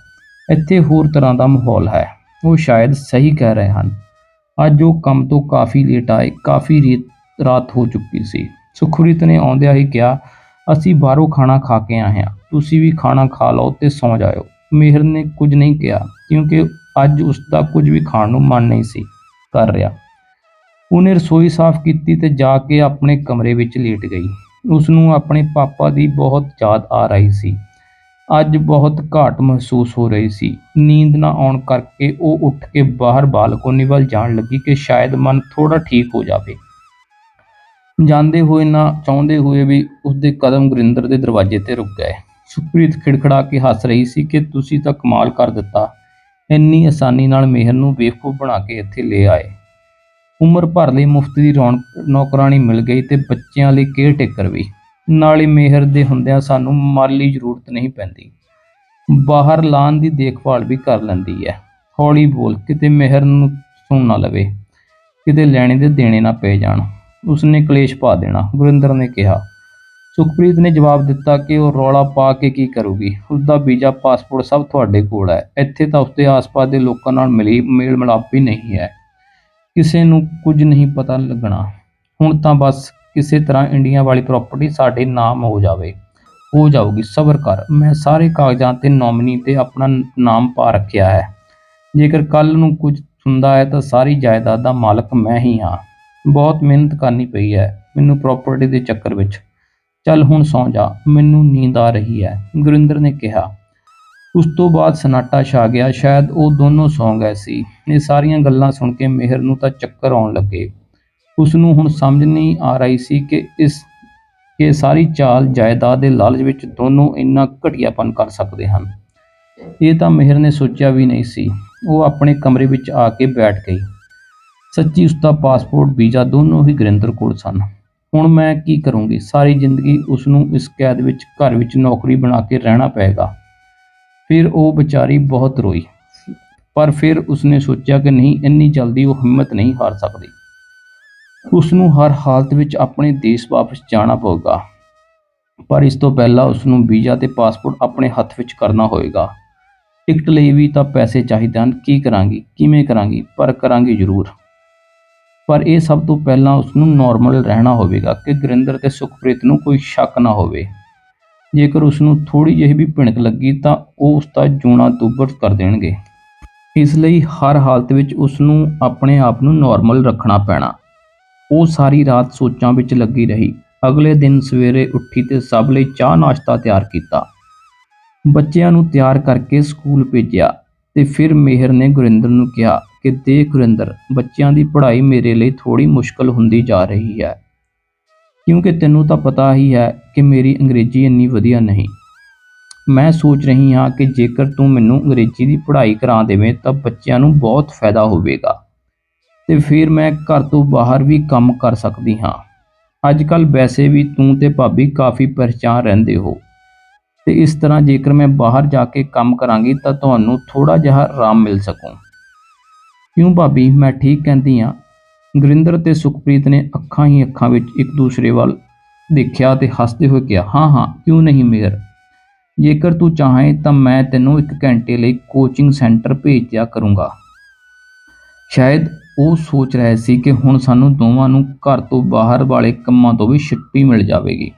Speaker 1: ਇੱਥੇ ਹੋਰ ਤਰ੍ਹਾਂ ਦਾ ਮਾਹੌਲ ਹੈ। ਉਹ ਸ਼ਾਇਦ ਸਹੀ ਕਹਿ ਰਹੇ ਹਨ। ਅੱਜ ਉਹ ਕੰਮ ਤੋਂ ਕਾਫੀ ਲੇਟ ਆਏ। ਕਾਫੀ ਰਾਤ ਹੋ ਚੁੱਕੀ ਸੀ। ਸੁਖਪ੍ਰੀਤ ਨੇ ਆਉਂਦਿਆਂ ਹੀ ਕਿਹਾ, ਅਸੀਂ ਬਾਹਰੋਂ ਖਾਣਾ ਖਾ ਕੇ ਆਏ ਹਾਂ, ਤੁਸੀਂ ਵੀ ਖਾਣਾ ਖਾ ਲਓ ਤੇ ਸੌਂ ਜਾਇਓ। ਮਿਹਰ ਨੇ ਕੁਝ ਨਹੀਂ ਕਿਹਾ ਕਿਉਂਕਿ ਅੱਜ ਉਸਦਾ ਕੁਝ ਵੀ ਖਾਣ ਨੂੰ ਮਨ ਨਹੀਂ ਸੀ ਕਰ ਰਿਹਾ। ਉਹਨੇ ਰਸੋਈ ਸਾਫ਼ ਕੀਤੀ ਤੇ ਜਾ ਕੇ ਆਪਣੇ ਕਮਰੇ ਵਿੱਚ ਲੇਟ ਗਈ। ਉਸਨੂੰ ਆਪਣੇ ਪਾਪਾ ਦੀ ਬਹੁਤ ਯਾਦ ਆ ਰਹੀ ਸੀ। ਅੱਜ ਬਹੁਤ ਘਾਟ ਮਹਿਸੂਸ ਹੋ ਰਹੀ ਸੀ। ਨੀਂਦ ਨਾ ਆਉਣ ਕਰਕੇ ਉਹ ਉੱਠ ਕੇ ਬਾਹਰ ਬਾਲਕੋਨੀ ਵੱਲ ਜਾਣ ਲੱਗੀ ਕਿ ਸ਼ਾਇਦ ਮਨ ਥੋੜਾ ਠੀਕ ਹੋ ਜਾਵੇ। ਜਾਂਦੇ ਹੋਏ ਨਾ ਚਾਹੁੰਦੇ ਹੋਏ ਵੀ ਉਸਦੇ ਕਦਮ ਗੁਰਿੰਦਰ ਦੇ ਦਰਵਾਜ਼ੇ ਤੇ ਰੁਕ ਗਏ। ਸੁਖਪ੍ਰੀਤ ਖਿੜਖੜਾ ਕੇ ਹੱਸ ਰਹੀ ਸੀ ਕਿ ਤੁਸੀਂ ਤਾਂ ਕਮਾਲ ਕਰ ਦਿੱਤਾ, ਇੰਨੀ ਆਸਾਨੀ ਨਾਲ ਮਿਹਰ ਨੂੰ ਬੇਵਕੂਫ ਬਣਾ ਕੇ ਇੱਥੇ ਲੈ ਆਏ। ਉਮਰ ਭਰ ਲਈ ਮੁਫਤ ਦੀ ਨੌਕਰਾਣੀ ਮਿਲ ਗਈ ਤੇ ਬੱਚਿਆਂ ਲਈ ਕੇਅਰ ਟੇਕਰ ਵੀ। ਨਾਲੇ ਮਿਹਰ ਦੇ ਹੁੰਦਿਆਂ ਸਾਨੂੰ ਮਾਲੀ ਜ਼ਰੂਰਤ ਨਹੀਂ ਪੈਂਦੀ। ਬਾਹਰ ਲਾਉਣ ਦੀ ਦੇਖਭਾਲ ਵੀ ਕਰ ਲੈਂਦੀ ਹੈ। ਹੌਲੀ ਬੋਲ, ਕਿਤੇ ਮਿਹਰ ਨੂੰ ਸੁਣ ਨਾ ਲਵੇ, ਕਿਤੇ ਲੈਣੇ ਦੇ ਦੇਣੇ ਨਾ ਪੈ ਜਾਣ, ਉਸਨੇ ਕਲੇਸ਼ ਪਾ ਦੇਣਾ, ਗੁਰਿੰਦਰ ਨੇ ਕਿਹਾ। ਸੁਖਪ੍ਰੀਤ ਨੇ ਜਵਾਬ ਦਿੱਤਾ ਕਿ ਉਹ ਰੌਲਾ ਪਾ ਕੇ ਕੀ ਕਰੂਗੀ, ਉਸਦਾ ਵੀਜ਼ਾ ਪਾਸਪੋਰਟ ਸਭ ਤੁਹਾਡੇ ਕੋਲ ਹੈ। ਇੱਥੇ ਤਾਂ ਉਸਦੇ ਆਸ-ਪਾਸ ਦੇ ਲੋਕਾਂ ਨਾਲ ਮੇਲ ਮਿਲਾਪ ਵੀ ਨਹੀਂ ਹੈ। ਕਿਸੇ ਨੂੰ ਕੁਝ ਨਹੀਂ ਪਤਾ ਲੱਗਣਾ। ਹੁਣ ਤਾਂ ਬਸ ਕਿਸੇ ਤਰ੍ਹਾਂ ਇੰਡੀਆ ਵਾਲੀ ਪ੍ਰਾਪਰਟੀ ਸਾਡੇ ਨਾਮ ਹੋ ਜਾਵੇ। ਹੋ ਜਾਊਗੀ, ਸਬਰ ਕਰ। ਮੈਂ ਸਾਰੇ ਕਾਗਜ਼ਾਂ 'ਤੇ ਨੋਮੀਨੀ 'ਤੇ ਆਪਣਾ ਨਾਮ ਪਾ ਰੱਖਿਆ ਹੈ। ਜੇਕਰ ਕੱਲ੍ਹ ਨੂੰ ਕੁਝ ਹੁੰਦਾ ਹੈ ਤਾਂ ਸਾਰੀ ਜਾਇਦਾਦ ਦਾ ਮਾਲਕ ਮੈਂ ਹੀ ਹਾਂ। ਬਹੁਤ ਮਿਹਨਤ ਕਰਨੀ ਪਈ ਹੈ ਮੈਨੂੰ ਪ੍ਰਾਪਰਟੀ ਦੇ ਚੱਕਰ ਵਿੱਚ। ਚੱਲ ਹੁਣ ਸੌਂ ਜਾ, ਮੈਨੂੰ ਨੀਂਦ ਆ ਰਹੀ ਹੈ," ਗੁਰਿੰਦਰ ਨੇ ਕਿਹਾ। ਉਸ ਤੋਂ ਬਾਅਦ ਸਨਾਟਾ ਛਾ ਗਿਆ। ਸ਼ਾਇਦ ਉਹ ਦੋਨੋਂ ਸੌਂ ਗਏ ਸੀ। ਇਹ ਸਾਰੀਆਂ ਗੱਲਾਂ ਸੁਣ ਕੇ ਮਿਹਰ ਨੂੰ ਤਾਂ ਚੱਕਰ ਆਉਣ ਲੱਗੇ। ਉਸਨੂੰ ਹੁਣ ਸਮਝ ਨਹੀਂ ਆ ਰਹੀ ਸੀ ਕਿ ਇਹ ਸਾਰੀ ਚਾਲ ਜਾਇਦਾਦ ਦੇ ਲਾਲਚ ਵਿੱਚ ਦੋਨੋਂ ਇੰਨਾ ਘਟੀਆਪਨ ਕਰ ਸਕਦੇ ਹਨ। ਇਹ ਤਾਂ ਮਿਹਰ ਨੇ ਸੋਚਿਆ ਵੀ ਨਹੀਂ ਸੀ। ਉਹ ਆਪਣੇ ਕਮਰੇ ਵਿੱਚ ਆ ਕੇ ਬੈਠ ਗਈ। ਸੱਚੀ ਉਸਦਾ ਪਾਸਪੋਰਟ ਵੀਜ਼ਾ ਦੋਨੋਂ ਹੀ ਗੁਰਿੰਦਰ ਕੋਲ ਸਨ। ਹੁਣ ਮੈਂ ਕੀ ਕਰੂੰਗੀ? ਸਾਰੀ ਜ਼ਿੰਦਗੀ ਉਸਨੂੰ ਇਸ ਕੈਦ ਵਿੱਚ ਘਰ ਵਿੱਚ ਨੌਕਰੀ ਬਣਾ ਕੇ ਰਹਿਣਾ ਪਏਗਾ। ਫਿਰ ਉਹ ਵਿਚਾਰੀ ਬਹੁਤ ਰੋਈ, ਪਰ ਫਿਰ ਉਸਨੇ ਸੋਚਿਆ ਕਿ ਨਹੀਂ, ਇੰਨੀ ਜਲਦੀ ਉਹ ਹਿੰਮਤ ਨਹੀਂ ਹਾਰ ਸਕਦੀ। ਉਸਨੂੰ ਹਰ ਹਾਲਤ ਵਿੱਚ ਆਪਣੇ ਦੇਸ਼ ਵਾਪਸ ਜਾਣਾ ਪਊਗਾ, ਪਰ ਇਸ ਤੋਂ ਪਹਿਲਾਂ ਉਸਨੂੰ ਵੀਜ਼ਾ ਤੇ ਪਾਸਪੋਰਟ ਆਪਣੇ ਹੱਥ ਵਿੱਚ ਕਰਨਾ ਹੋਏਗਾ। ਟਿਕਟ ਲਈ ਵੀ ਤਾਂ ਪੈਸੇ ਚਾਹੀਦੇ ਹਨ। ਕੀ ਕਰਾਂਗੀ, ਕਿਵੇਂ ਕਰਾਂਗੀ, ਪਰ ਕਰਾਂਗੀ ਜ਼ਰੂਰ। ਪਰ ਇਹ ਸਭ ਤੋਂ ਪਹਿਲਾਂ ਉਸਨੂੰ ਨੋਰਮਲ ਰਹਿਣਾ ਹੋਵੇਗਾ ਕਿ ਗੁਰਿੰਦਰ ਤੇ ਸੁਖਪ੍ਰੀਤ ਨੂੰ ਕੋਈ ਸ਼ੱਕ ਨਾ ਹੋਵੇ। ਜੇਕਰ ਉਸਨੂੰ ਥੋੜ੍ਹੀ ਜਿਹੀ ਵੀ ਭਿਣਕ ਲੱਗੀ ਤਾਂ ਉਹ ਉਸਦਾ ਜਿਊਣਾ ਦੁੱਭਰ ਕਰ ਦੇਣਗੇ। ਇਸ ਲਈ ਹਰ ਹਾਲਤ ਵਿੱਚ ਉਸਨੂੰ ਆਪਣੇ ਆਪ ਨੂੰ ਨੋਰਮਲ ਰੱਖਣਾ ਪੈਣਾ। ਉਹ ਸਾਰੀ ਰਾਤ ਸੋਚਾਂ ਵਿੱਚ ਲੱਗੀ ਰਹੀ। ਅਗਲੇ ਦਿਨ ਸਵੇਰੇ ਉੱਠੀ ਤੇ ਸਭ ਲਈ ਚਾਹ ਨਾਸ਼ਤਾ ਤਿਆਰ ਕੀਤਾ। ਬੱਚਿਆਂ ਨੂੰ ਤਿਆਰ ਕਰਕੇ ਸਕੂਲ ਭੇਜਿਆ ਤੇ ਫਿਰ ਮਿਹਰ ਨੇ ਗੁਰਿੰਦਰ ਨੂੰ ਕਿਹਾ ਕਿ ਦੇਖ ਗੁਰਿੰਦਰ, ਬੱਚਿਆਂ ਦੀ ਪੜ੍ਹਾਈ ਮੇਰੇ ਲਈ ਥੋੜ੍ਹੀ ਮੁਸ਼ਕਲ ਹੁੰਦੀ ਜਾ ਰਹੀ ਹੈ, ਕਿਉਂਕਿ ਤੈਨੂੰ ਤਾਂ ਪਤਾ ਹੀ ਹੈ ਕਿ ਮੇਰੀ ਅੰਗਰੇਜ਼ੀ ਇੰਨੀ ਵਧੀਆ ਨਹੀਂ। ਮੈਂ ਸੋਚ ਰਹੀ ਹਾਂ ਕਿ ਜੇਕਰ ਤੂੰ ਮੈਨੂੰ ਅੰਗਰੇਜ਼ੀ ਦੀ ਪੜ੍ਹਾਈ ਕਰਾ ਦੇਵੇਂ ਤਾਂ ਬੱਚਿਆਂ ਨੂੰ ਬਹੁਤ ਫਾਇਦਾ ਹੋਵੇਗਾ ਤੇ ਫਿਰ ਮੈਂ ਘਰ ਤੋਂ ਬਾਹਰ ਵੀ ਕੰਮ ਕਰ ਸਕਦੀ ਹਾਂ। ਅੱਜ ਕੱਲ੍ਹ ਵੈਸੇ ਵੀ ਤੂੰ ਤੇ ਭਾਬੀ ਕਾਫੀ ਪਰੇਸ਼ਾਨ ਰਹਿੰਦੇ ਹੋ ਤੇ ਇਸ ਤਰ੍ਹਾਂ ਜੇਕਰ ਮੈਂ ਬਾਹਰ ਜਾ ਕੇ ਕੰਮ ਕਰਾਂਗੀ ਤਾਂ ਤੁਹਾਨੂੰ ਥੋੜ੍ਹਾ ਜਿਹਾ ਆਰਾਮ ਮਿਲ ਸਕੂ। ਕਿਉਂ ਭਾਬੀ, ਮੈਂ ਠੀਕ ਕਹਿੰਦੀ ਹਾਂ? ਗੁਰਿੰਦਰ ਤੇ ਸੁਖਪ੍ਰੀਤ ਨੇ ਅੱਖਾਂ ਹੀ ਅੱਖਾਂ ਵਿੱਚ ਇੱਕ ਦੂਸਰੇ ਵੱਲ ਦੇਖਿਆ ਤੇ ਹੱਸਦੇ ਹੋਏ ਕਿਹਾ, ਹਾਂ ਹਾਂ, ਕਿਉਂ ਨਹੀਂ ਮਿਹਰ। ਜੇਕਰ ਤੂੰ ਚਾਹੇ ਤਾਂ ਮੈਂ ਤੈਨੂੰ 1 ਘੰਟੇ ਲਈ ਕੋਚਿੰਗ ਸੈਂਟਰ ਭੇਜ ਦਿਆ ਕਰੂੰਗਾ। ਸ਼ਾਇਦ ਉਹ ਸੋਚ ਰਹੇ ਸੀ ਕਿ ਹੁਣ ਸਾਨੂੰ ਦੋਵਾਂ ਨੂੰ ਘਰ ਤੋਂ ਬਾਹਰ ਵਾਲੇ ਕੰਮਾਂ ਤੋਂ ਵੀ ਛੁੱਟੀ ਮਿਲ ਜਾਵੇਗੀ।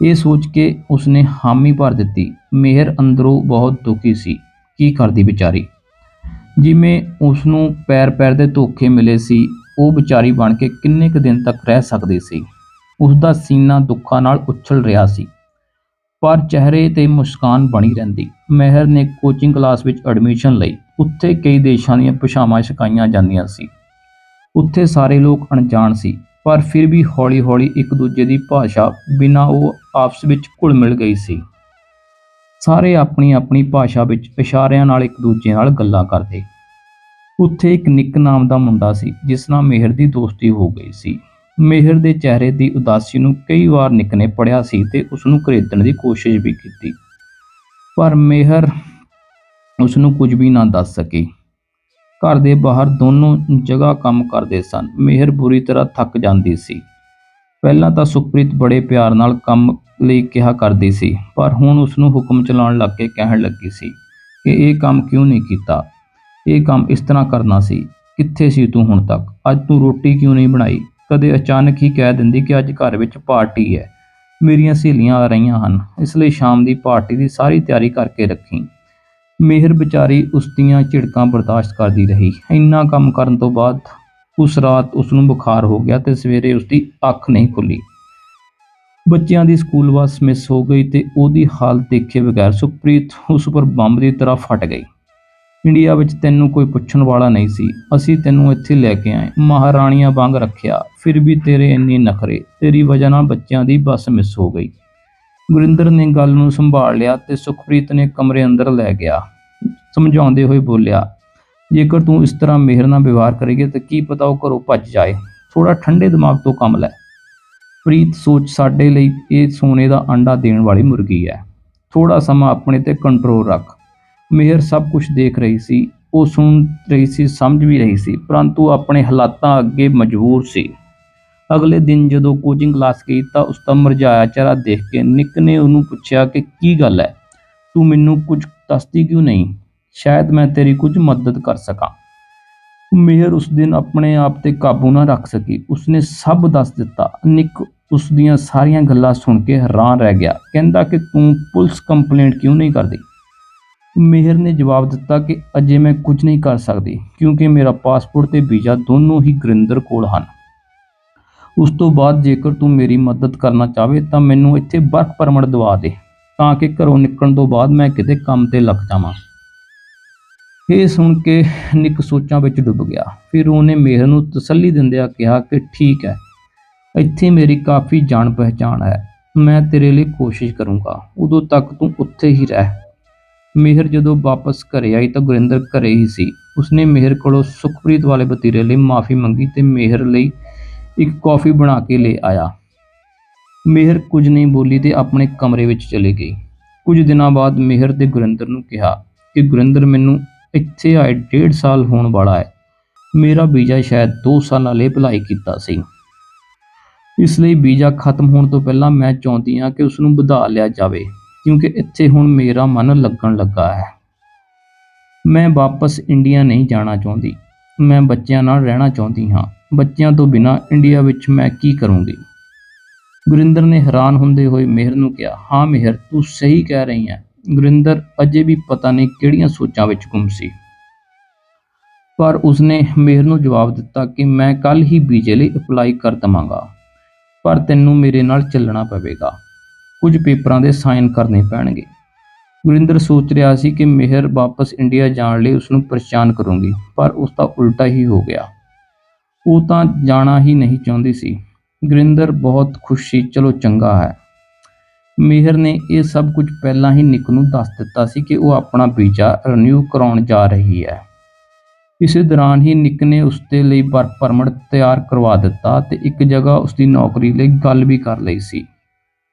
Speaker 1: ਇਹ ਸੋਚ ਕੇ ਉਸਨੇ ਹਾਮੀ ਭਰ ਦਿੱਤੀ। ਮਿਹਰ ਅੰਦਰੋਂ ਬਹੁਤ ਦੁਖੀ ਸੀ। ਕੀ ਕਰਦੀ ਵਿਚਾਰੀ? ਜਿਵੇਂ ਉਸਨੂੰ ਪੈਰ ਪੈਰ ਦੇ ਧੋਖੇ ਮਿਲੇ ਸੀ, ਉਹ ਵਿਚਾਰੀ ਬਣ ਕੇ ਕਿੰਨੇ ਕੁ ਦਿਨ ਤੱਕ ਰਹਿ ਸਕਦੀ ਸੀ। ਉਸਦਾ ਸੀਨਾ ਦੁੱਖਾਂ ਨਾਲ ਉੱਛਲ ਰਿਹਾ ਸੀ, ਪਰ ਚਿਹਰੇ 'ਤੇ ਮੁਸਕਾਨ ਬਣੀ ਰਹਿੰਦੀ। ਮਿਹਰ ਨੇ ਕੋਚਿੰਗ ਕਲਾਸ ਵਿੱਚ ਐਡਮਿਸ਼ਨ ਲਈ। ਉੱਥੇ ਕਈ ਦੇਸ਼ਾਂ ਦੀਆਂ ਭਾਸ਼ਾਵਾਂ ਸਿਖਾਈਆਂ ਜਾਂਦੀਆਂ ਸੀ। ਉੱਥੇ ਸਾਰੇ ਲੋਕ ਅਣਜਾਣ ਸੀ, ਪਰ ਫਿਰ ਵੀ ਹੌਲੀ ਹੌਲੀ ਇੱਕ ਦੂਜੇ ਦੀ ਭਾਸ਼ਾ ਬਿਨਾਂ ਉਹ ਆਪਸ ਵਿੱਚ ਘੁਲ ਮਿਲ ਗਈ ਸੀ। ਸਾਰੇ ਆਪਣੀ ਆਪਣੀ ਭਾਸ਼ਾ ਵਿੱਚ ਇਸ਼ਾਰਿਆਂ ਨਾਲ ਇੱਕ ਦੂਜੇ ਨਾਲ ਗੱਲਾਂ ਕਰਦੇ। ਉੱਥੇ ਇੱਕ ਨਿੱਕ ਨਾਮ ਦਾ ਮੁੰਡਾ ਸੀ ਜਿਸ ਨਾਲ ਮਿਹਰ ਦੀ ਦੋਸਤੀ ਹੋ ਗਈ ਸੀ। ਮਿਹਰ ਦੇ ਚਿਹਰੇ ਦੀ ਉਦਾਸੀ ਨੂੰ ਕਈ ਵਾਰ ਨਿੱਕ ਨੇ ਪੜ੍ਹਿਆ ਸੀ ਤੇ ਉਸਨੂੰ ਖਰੀਦਣ ਦੀ ਕੋਸ਼ਿਸ਼ ਵੀ ਕੀਤੀ, ਪਰ ਮਿਹਰ ਉਸਨੂੰ ਕੁਝ ਵੀ ਨਾ ਦੱਸ ਸਕੀ। ਘਰ ਦੇ ਬਾਹਰ ਦੋਨੋਂ ਜਗ੍ਹਾ ਕੰਮ ਕਰਦੇ ਸਨ। ਮਿਹਰ ਬੁਰੀ ਤਰ੍ਹਾਂ ਥੱਕ ਜਾਂਦੀ ਸੀ। ਪਹਿਲਾਂ ਤਾਂ ਸੁਖਪ੍ਰੀਤ ਬੜੇ ਪਿਆਰ ਨਾਲ ਕੰਮ ਲਈ ਕਿਹਾ ਕਰਦੀ ਸੀ, ਪਰ ਹੁਣ ਉਸਨੂੰ ਹੁਕਮ ਚਲਾਉਣ ਲੱਗ ਕੇ ਕਹਿਣ ਲੱਗੀ ਸੀ ਕਿ ਇਹ ਕੰਮ ਕਿਉਂ ਨਹੀਂ ਕੀਤਾ, ਇਹ ਕੰਮ ਇਸ ਤਰ੍ਹਾਂ ਕਰਨਾ ਸੀ। ਕਿੱਥੇ ਸੀ ਤੂੰ ਹੁਣ ਤੱਕ? ਅੱਜ ਤੂੰ ਰੋਟੀ ਕਿਉਂ ਨਹੀਂ ਬਣਾਈ? ਕਦੇ ਅਚਾਨਕ ਹੀ ਕਹਿ ਦਿੰਦੀ ਕਿ ਅੱਜ ਘਰ ਵਿੱਚ ਪਾਰਟੀ ਹੈ, ਮੇਰੀਆਂ ਸਹੇਲੀਆਂ ਆ ਰਹੀਆਂ ਹਨ, ਇਸ ਲਈ ਸ਼ਾਮ ਦੀ ਪਾਰਟੀ ਦੀ ਸਾਰੀ ਤਿਆਰੀ ਕਰਕੇ ਰੱਖੀ। ਮਿਹਰ ਵਿਚਾਰੀ ਉਸ ਦੀਆਂ ਝਿੜਕਾਂ ਬਰਦਾਸ਼ਤ ਕਰਦੀ ਰਹੀ। ਇੰਨਾ ਕੰਮ ਕਰਨ ਤੋਂ ਬਾਅਦ ਉਸ ਰਾਤ ਉਸਨੂੰ ਬੁਖਾਰ ਹੋ ਗਿਆ ਤੇ ਸਵੇਰੇ ਉਸਦੀ ਅੱਖ ਨਹੀਂ ਖੁੱਲੀ। ਬੱਚਿਆਂ ਦੀ ਸਕੂਲ ਬੱਸ ਮਿਸ ਹੋ ਗਈ ਤੇ ਉਹਦੀ ਹਾਲਤ ਦੇਖੇ ਬਗੈਰ ਸੁਖਪ੍ਰੀਤ ਉਸ ਉੱਪਰ ਬੰਬ ਦੀ ਤਰ੍ਹਾਂ ਫਟ ਗਈ। ਇੰਡੀਆ ਵਿੱਚ ਤੈਨੂੰ ਕੋਈ ਪੁੱਛਣ ਵਾਲਾ ਨਹੀਂ ਸੀ। ਅਸੀਂ ਤੈਨੂੰ ਇੱਥੇ ਲੈ ਕੇ ਆਏ, ਮਹਾਰਾਣੀਆਂ ਵਾਂਗ ਰੱਖਿਆ, ਫਿਰ ਵੀ ਤੇਰੇ ਇੰਨੇ ਨਖਰੇ, ਤੇਰੀ ਵਜ੍ਹਾ ਨਾਲ ਬੱਚਿਆਂ ਦੀ ਬੱਸ ਮਿਸ ਹੋ ਗਈ। ਗੁਰਿੰਦਰ ਨੇ ਗੱਲ ਨੂੰ ਸੰਭਾਲ ਲਿਆ ਤੇ ਸੁਖਪ੍ਰੀਤ ਨੇ ਕਮਰੇ ਅੰਦਰ ਲੈ ਗਿਆ। ਸਮਝਾਉਂਦੇ ਹੋਏ ਬੋਲਿਆ, ਜੇਕਰ ਤੂੰ ਇਸ ਤਰ੍ਹਾਂ ਮਿਹਰ ਨਾਲ ਵਿਵਹਾਰ ਕਰੇਗੀ ਤਾਂ ਕੀ ਪਤਾ ਉਹ ਘਰੋਂ ਭੱਜ ਜਾਏ। ਥੋੜਾ ਠੰਡੇ ਦਿਮਾਗ ਤੋਂ ਕੰਮ ਲੈ। ਪ੍ਰੀਤ ਸੋਚ, ਸਾਡੇ ਲਈ ਇਹ ਸੋਨੇ ਦਾ ਅੰਡਾ ਦੇਣ ਵਾਲੀ ਮੁਰਗੀ ਹੈ। ਥੋੜਾ ਸਮਾਂ ਆਪਣੇ ਤੇ ਕੰਟਰੋਲ ਰੱਖ। ਮਿਹਰ ਸਭ ਕੁਝ ਦੇਖ ਰਹੀ ਸੀ। ਉਹ ਸੁਣ ਰਹੀ ਸੀ, ਸਮਝ ਵੀ ਰਹੀ ਸੀ, ਪਰੰਤੂ ਆਪਣੇ ਹਾਲਾਤਾਂ ਅੱਗੇ ਮਜਬੂਰ ਸੀ। ਅਗਲੇ ਦਿਨ ਜਦੋਂ ਕੋਚਿੰਗ ਕਲਾਸ ਗਈ ਤਾਂ ਉਸਦਾ ਮੁਰਝਾਇਆ ਚਿਹਰਾ ਦੇਖ ਕੇ ਨਿੱਕ ਨੇ ਉਹਨੂੰ ਪੁੱਛਿਆ ਕਿ ਕੀ ਗੱਲ ਹੈ, ਤੂੰ ਮੈਨੂੰ ਕੁਝ ਦੱਸਦੀ ਕਿਉਂ ਨਹੀਂ? ਸ਼ਾਇਦ ਮੈਂ ਤੇਰੀ ਕੁਝ ਮਦਦ ਕਰ ਸਕਾਂ। ਮਿਹਰ ਉਸ ਦਿਨ ਆਪਣੇ ਆਪ ਤੇ ਕਾਬੂ ਨਾ ਰੱਖ ਸਕੀ। ਉਸਨੇ ਸਭ ਦੱਸ ਦਿੱਤਾ। ਨਿੱਕ ਉਸ ਦੀਆਂ ਸਾਰੀਆਂ ਗੱਲਾਂ ਸੁਣ ਕੇ ਹੈਰਾਨ ਰਹਿ ਗਿਆ। ਕਹਿੰਦਾ ਕਿ ਤੂੰ ਪੁਲਿਸ ਕੰਪਲੇਂਟ ਕਿਉਂ ਨਹੀਂ ਕਰਦੀ? ਮਿਹਰ ਨੇ ਜਵਾਬ ਦਿੱਤਾ ਕਿ ਅਜੇ ਮੈਂ ਕੁਝ ਨਹੀਂ ਕਰ ਸਕਦੀ, ਕਿਉਂਕਿ ਮੇਰਾ ਪਾਸਪੋਰਟ ਤੇ ਵੀਜ਼ਾ ਦੋਨੋਂ ਹੀ ਗੁਰਿੰਦਰ ਕੋਲ ਹਨ। ਉਸ ਤੋਂ ਬਾਅਦ ਜੇਕਰ ਤੂੰ ਮੇਰੀ ਮਦਦ ਕਰਨਾ ਚਾਹਵੇਂ ਤਾਂ ਮੈਨੂੰ ਇੱਥੇ ਵਰਕ ਪਰਮਿਟ ਦਵਾ ਦੇ, ਤਾਂ ਕਿ ਘਰੋਂ ਨਿਕਲਣ ਤੋਂ ਬਾਅਦ ਮੈਂ ਕਿਤੇ ਕੰਮ ਤੇ ਲੱਗ ਜਾਵਾਂ। ਇਹ ਸੁਣ ਕੇ ਨਿੱਕ ਸੋਚਾਂ ਵਿੱਚ ਡੁੱਬ ਗਿਆ। ਫਿਰ ਉਹਨੇ ਮਿਹਰ ਨੂੰ ਤਸੱਲੀ ਦਿੰਦਿਆਂ ਕਿਹਾ ਕਿ ਠੀਕ ਹੈ, ਇੱਥੇ ਮੇਰੀ ਕਾਫੀ ਜਾਣ ਪਹਿਚਾਣ ਹੈ, ਮੈਂ ਤੇਰੇ ਲਈ ਕੋਸ਼ਿਸ਼ ਕਰੂੰਗਾ, ਉਦੋਂ ਤੱਕ ਤੂੰ ਉੱਥੇ ਹੀ ਰਹਿ। ਮਿਹਰ ਜਦੋਂ ਵਾਪਸ ਘਰੇ ਆਈ ਤਾਂ ਗੁਰਿੰਦਰ ਘਰੇ ਹੀ ਸੀ। ਉਸਨੇ ਮਿਹਰ ਕੋਲੋਂ ਸੁਖਪ੍ਰੀਤ ਵਾਲੇ ਵਤੀਰੇ ਲਈ ਮਾਫੀ ਮੰਗੀ ਤੇ ਮਿਹਰ ਲਈ ਇੱਕ ਕੌਫੀ ਬਣਾ ਕੇ ਲੈ ਆਇਆ। ਮਿਹਰ ਕੁਝ ਨਹੀਂ ਬੋਲੀ ਤੇ ਆਪਣੇ ਕਮਰੇ ਵਿੱਚ ਚਲੀ ਗਈ। ਕੁਝ ਦਿਨਾਂ ਬਾਅਦ ਮਿਹਰ ਤੇ ਗੁਰਿੰਦਰ ਨੂੰ ਕਿਹਾ ਕਿ ਗੁਰਿੰਦਰ, ਮੈਨੂੰ ਇੱਥੇ ਆਏ 1.5 ਸਾਲ ਹੋਣ ਵਾਲਾ ਹੈ। ਮੇਰਾ ਵੀਜ਼ਾ ਸ਼ਾਇਦ 2 ਸਾਲਾਂ ਲਈ ਅਪਲਾਈ ਕੀਤਾ ਸੀ, ਇਸ ਲਈ ਵੀਜ਼ਾ ਖਤਮ ਹੋਣ ਤੋਂ ਪਹਿਲਾਂ ਮੈਂ ਚਾਹੁੰਦੀ ਹਾਂ ਕਿ ਉਸ ਨੂੰ ਵਧਾ ਲਿਆ ਜਾਵੇ, ਕਿਉਂਕਿ ਇੱਥੇ ਹੁਣ ਮੇਰਾ ਮਨ ਲੱਗਣ ਲੱਗਾ ਹੈ। ਮੈਂ ਵਾਪਸ ਇੰਡੀਆ ਨਹੀਂ ਜਾਣਾ ਚਾਹੁੰਦੀ, ਮੈਂ ਬੱਚਿਆਂ ਨਾਲ ਰਹਿਣਾ ਚਾਹੁੰਦੀ ਹਾਂ। ਬੱਚਿਆਂ ਤੋਂ ਬਿਨਾਂ ਇੰਡੀਆ ਵਿੱਚ ਮੈਂ ਕੀ ਕਰੂੰਗੀ? ਗੁਰਿੰਦਰ ਨੇ ਹੈਰਾਨ ਹੁੰਦੇ ਹੋਏ ਮਿਹਰ ਨੂੰ ਕਿਹਾ, ਹਾਂ ਮਿਹਰ, ਤੂੰ ਸਹੀ ਕਹਿ ਰਹੀ ਹੈ। ਗੁਰਿੰਦਰ ਅਜੇ ਵੀ ਪਤਾ ਨਹੀਂ ਕਿਹੜੀਆਂ ਸੋਚਾਂ ਵਿੱਚ ਗੁੰਮ ਸੀ, ਪਰ ਉਸਨੇ ਮਿਹਰ ਨੂੰ ਜਵਾਬ ਦਿੱਤਾ ਕਿ ਮੈਂ ਕੱਲ ਹੀ ਵੀਜ਼ੇ ਲਈ ਅਪਲਾਈ ਕਰ ਦੇਵਾਂਗਾ, ਪਰ ਤੈਨੂੰ ਮੇਰੇ ਨਾਲ ਚੱਲਣਾ ਪਵੇਗਾ, ਕੁਝ ਪੇਪਰਾਂ ਦੇ ਸਾਈਨ ਕਰਨੇ ਪੈਣਗੇ। ਗੁਰਿੰਦਰ ਸੋਚ ਰਿਹਾ ਸੀ ਕਿ ਮਿਹਰ ਵਾਪਸ ਇੰਡੀਆ ਜਾਣ ਲਈ ਉਸਨੂੰ ਪਰੇਸ਼ਾਨ ਕਰੂੰਗੀ, ਪਰ ਉਸ ਦਾ ਉਲਟਾ ਹੀ ਹੋ ਗਿਆ। ਉਹ ਤਾਂ ਜਾਣਾ ਹੀ ਨਹੀਂ ਚਾਹੁੰਦੀ ਸੀ। ਗੁਰਿੰਦਰ ਬਹੁਤ ਖੁਸ਼ ਸੀ। ਚਲੋ ਚੰਗਾ ਹੈ। ਮਿਹਰ ਨੇ ਇਹ ਸਭ ਕੁਝ ਪਹਿਲਾਂ ਹੀ ਨਿੱਕ ਨੂੰ ਦੱਸ ਦਿੱਤਾ ਸੀ ਕਿ ਉਹ ਆਪਣਾ ਵੀਜ਼ਾ ਰੀਨਿਊ ਕਰਾਉਣ ਜਾ ਰਹੀ ਹੈ। ਇਸੇ ਦੌਰਾਨ ਹੀ ਨਿੱਕ ਨੇ ਉਸਦੇ ਲਈ ਵਰਕ ਪਰਮਿਟ ਤਿਆਰ ਕਰਵਾ ਦਿੱਤਾ ਤੇ ਇੱਕ ਜਗ੍ਹਾ ਉਸਦੀ ਨੌਕਰੀ ਲਈ ਗੱਲ ਵੀ ਕਰ ਲਈ ਸੀ।